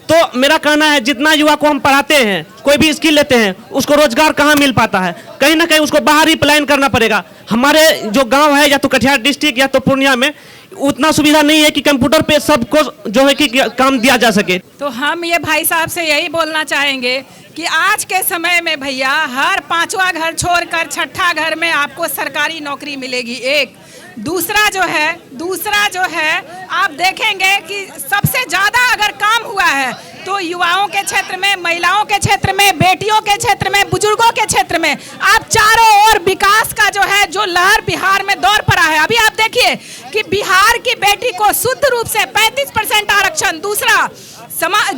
तो मेरा कहना है जितना युवा को हम पढ़ाते हैं, कोई भी स्किल लेते हैं, उसको रोजगार कहाँ मिल पाता है? कहीं ना कहीं उसको बाहर ही पलायन करना पड़ेगा। हमारे जो गांव है, या तो कटिहार डिस्ट्रिक्ट या तो पूर्णिया में उतना सुविधा नहीं है कि कंप्यूटर पे सबको जो है कि काम दिया जा सके। तो हम ये भाई साहब से यही बोलना चाहेंगे कि आज के समय में भैया हर 5वां घर छोड़कर 6ठा घर में आपको सरकारी नौकरी मिलेगी। एक दूसरा जो है आप देखेंगे कि सबसे ज़्यादा अगर काम हुआ है तो युवाओं के क्षेत्र में, महिलाओं के क्षेत्र में, बेटियों के क्षेत्र में, बुजुर्गों के क्षेत्र में। आप चारों ओर विकास का जो लहर बिहार में दौर पड़ा है। अभी आप देखिए कि बिहार की बेटी को शुद्ध रूप से 35% आरक्षण,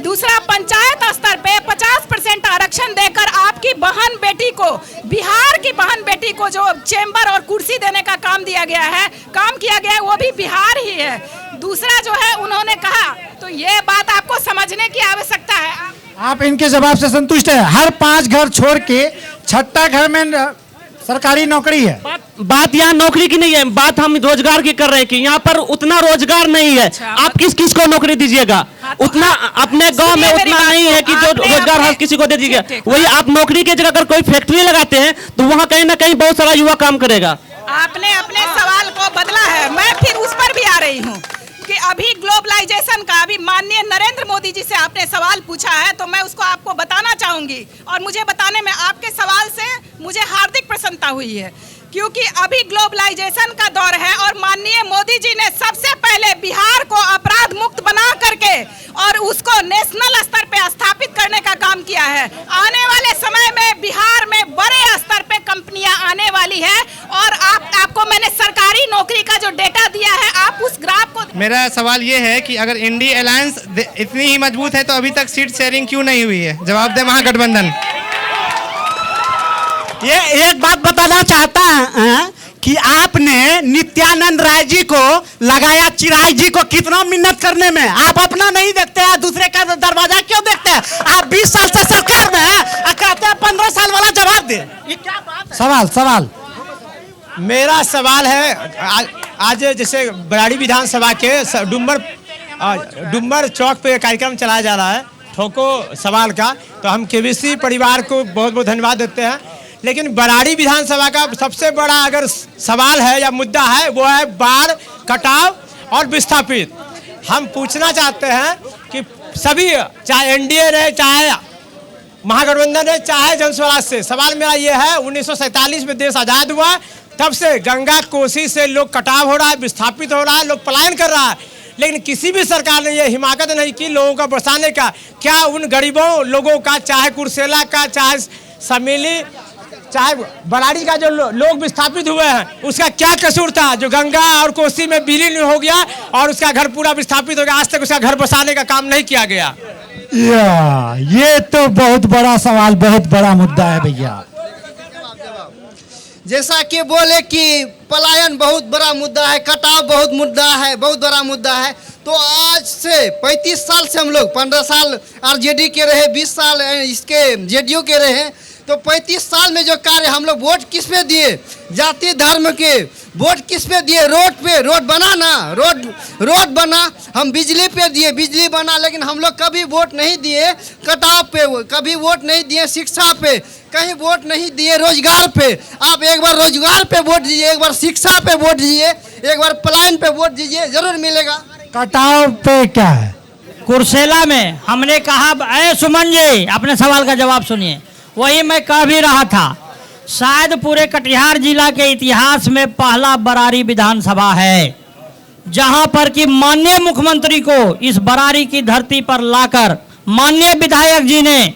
दूसरा पंचायत स्तर पे 50% आरक्षण देकर आपकी बहन बेटी को, बिहार की बहन बेटी को जो चेंबर और कुर्सी देने का काम किया गया है, वो भी बिहार ही है। दूसरा जो है उन्होंने कहा, तो ये बात आपको समझने की आवश्यकता है। आप इनके जवाब से संतुष्ट हैं? हर 5 घर छोड़ के 6ठा घर में सरकारी नौकरी है। बात यहाँ नौकरी की नहीं है, बात हम रोजगार की कर रहे हैं कि यहाँ पर उतना रोजगार नहीं है। आप किस किस को नौकरी दीजिएगा? उतना अपने गांव में उतना नहीं है कि जो रोजगार हर किसी को दे दीजिएगा। वही आप नौकरी की जगह अगर कोई फैक्ट्री लगाते हैं तो वहाँ कहीं ना कहीं बहुत सारा युवा काम करेगा। आपने अपने सवाल को बदला है, मैं फिर उस पर भी आ रही हूँ कि अभी ग्लोबलाइजेशन का, अभी माननीय नरेंद्र मोदी जी से आपने सवाल पूछा है, तो मैं उसको आपको बताना चाहूंगी। और मुझे बताने में आपके सवाल से मुझे हार्दिक प्रसन्नता हुई है, क्योंकि अभी ग्लोबलाइजेशन का दौर है और माननीय मोदी जी ने सबसे पहले बिहार को अपराध मुक्त बना करके और उसको नेशनल स्तर पे स्थापित करने का काम किया है। आने वाले समय में बिहार में बड़े स्तर पे कंपनियां आने वाली है। और आपको मैंने सरकारी नौकरी का जो डेटा दिया है, आप उस ग्राफ को। मेरा सवाल ये है कि अगर इंडी अलायंस इतनी ही मजबूत है तो अभी तक सीट शेयरिंग क्यों नहीं हुई है? जवाब दे महागठबंधन। ये एक बात बताना चाहता है कि आपने नित्यानंद राय जी को लगाया, चिराई जी को कितना मिन्नत करने में। आप अपना नहीं देखते हैं, दूसरे का दरवाजा क्यों देखते हैं? आप 20 साल से सरकार में हैं, कहते हैं 15 साल वाला जवाब दे। ये क्या बात है? सवाल मेरा सवाल है, आज जैसे बराड़ी विधानसभा के डुम्बर चौक पे कार्यक्रम चलाया जा रहा है ठोको सवाल का, तो हम केबीसी परिवार को बहुत बहुत धन्यवाद देते हैं। लेकिन बराड़ी विधानसभा का सबसे बड़ा अगर सवाल है या मुद्दा है, वो है बाढ़, कटाव और विस्थापित। हम पूछना चाहते हैं कि सभी, चाहे एनडीए रहे, चाहे महागठबंधन रहे, चाहे जनस्वराज से, सवाल मेरा ये है, 1947 में देश आज़ाद हुआ, तब से गंगा कोसी से लोग कटाव हो रहा है, विस्थापित हो रहा है, लोग पलायन कर रहा है, लेकिन किसी भी सरकार ने ये हिमाकत नहीं की लोगों का बसाने का। क्या उन गरीबों लोगों का, चाहे कुर्सेला का, चाहे समेली, चाहे बराड़ी का जो लोग विस्थापित हुए हैं, उसका क्या कसूर था जो गंगा और कोसी में विलीन हो गया और उसका घर पूरा विस्थापित हो गया? आज तक उसका घर बसाने का काम नहीं किया गया। ये तो बहुत बड़ा सवाल, बहुत बड़ा मुद्दा है भैया। जैसा कि बोले कि पलायन बहुत बड़ा मुद्दा है, कटाव बहुत बड़ा मुद्दा है। तो आज से 35 साल से हम लोग, 15 साल आरजेडी के रहे, 20 साल इसके जेडीयू के रहे, तो 35 साल में जो कार्य हम लोग वोट किस पे दिए? जाति धर्म के वोट किस पे दिए? रोड पे, रोड बना ना, रोड बना। हम बिजली पे दिए, बिजली बना, लेकिन हम लोग कभी वोट नहीं दिए कटाव पे, कभी वोट नहीं दिए शिक्षा पे, कहीं वोट नहीं दिए रोजगार पे। आप एक बार रोजगार पे वोट दीजिए, एक बार शिक्षा पे वोट दीजिए, एक बार पलायन पे वोट दीजिए, जरूर मिलेगा। कटाव पे क्या है? कुर्सेला में हमने कहा, अरे सुमन जी अपने सवाल का जवाब सुनिए, वही मैं कह भी रहा था, शायद पूरे कटिहार जिला के इतिहास में पहला बरारी विधानसभा है जहां पर कि माननीय मुख्यमंत्री को इस बरारी की धरती पर लाकर माननीय विधायक जी ने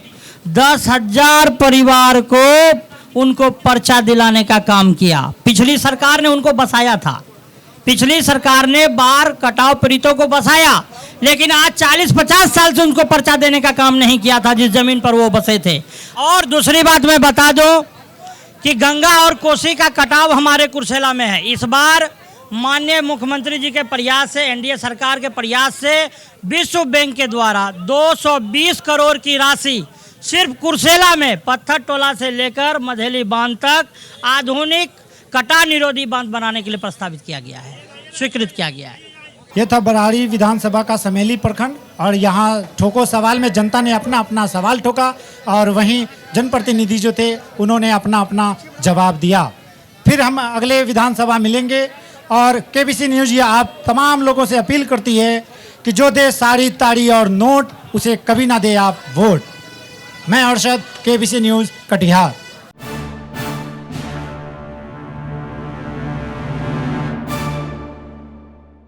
10,000 परिवार को उनको पर्चा दिलाने का काम किया। पिछली सरकार ने उनको बसाया था, पिछली सरकार ने बार कटाव पीड़ितों को बसाया, लेकिन आज 40-50 साल से उनको पर्चा देने का काम नहीं किया था जिस जमीन पर वो बसे थे। और दूसरी बात मैं बता दूं कि गंगा और कोसी का कटाव हमारे कुर्सेला में है। इस बार माननीय मुख्यमंत्री जी के प्रयास से, एनडीए सरकार के प्रयास से विश्व बैंक के द्वारा 220 करोड़ की राशि सिर्फ कुर्सेला में पत्थर टोला से लेकर मझेली बांध तक आधुनिक कटा निरोधी बांध बनाने के लिए प्रस्तावित किया गया है, स्वीकृत किया गया है। ये था बरारी विधानसभा का समेली प्रखंड और यहाँ ठोको सवाल में जनता ने अपना अपना सवाल ठोका और वहीं जनप्रतिनिधि जो थे उन्होंने अपना अपना जवाब दिया। फिर हम अगले विधानसभा मिलेंगे और केबीसी न्यूज़ ये आप तमाम लोगों से अपील करती है कि जो दे साड़ी ताड़ी और नोट उसे कभी ना दे आप वोट। मैं अरशद, केबीसी न्यूज़ कटिहार।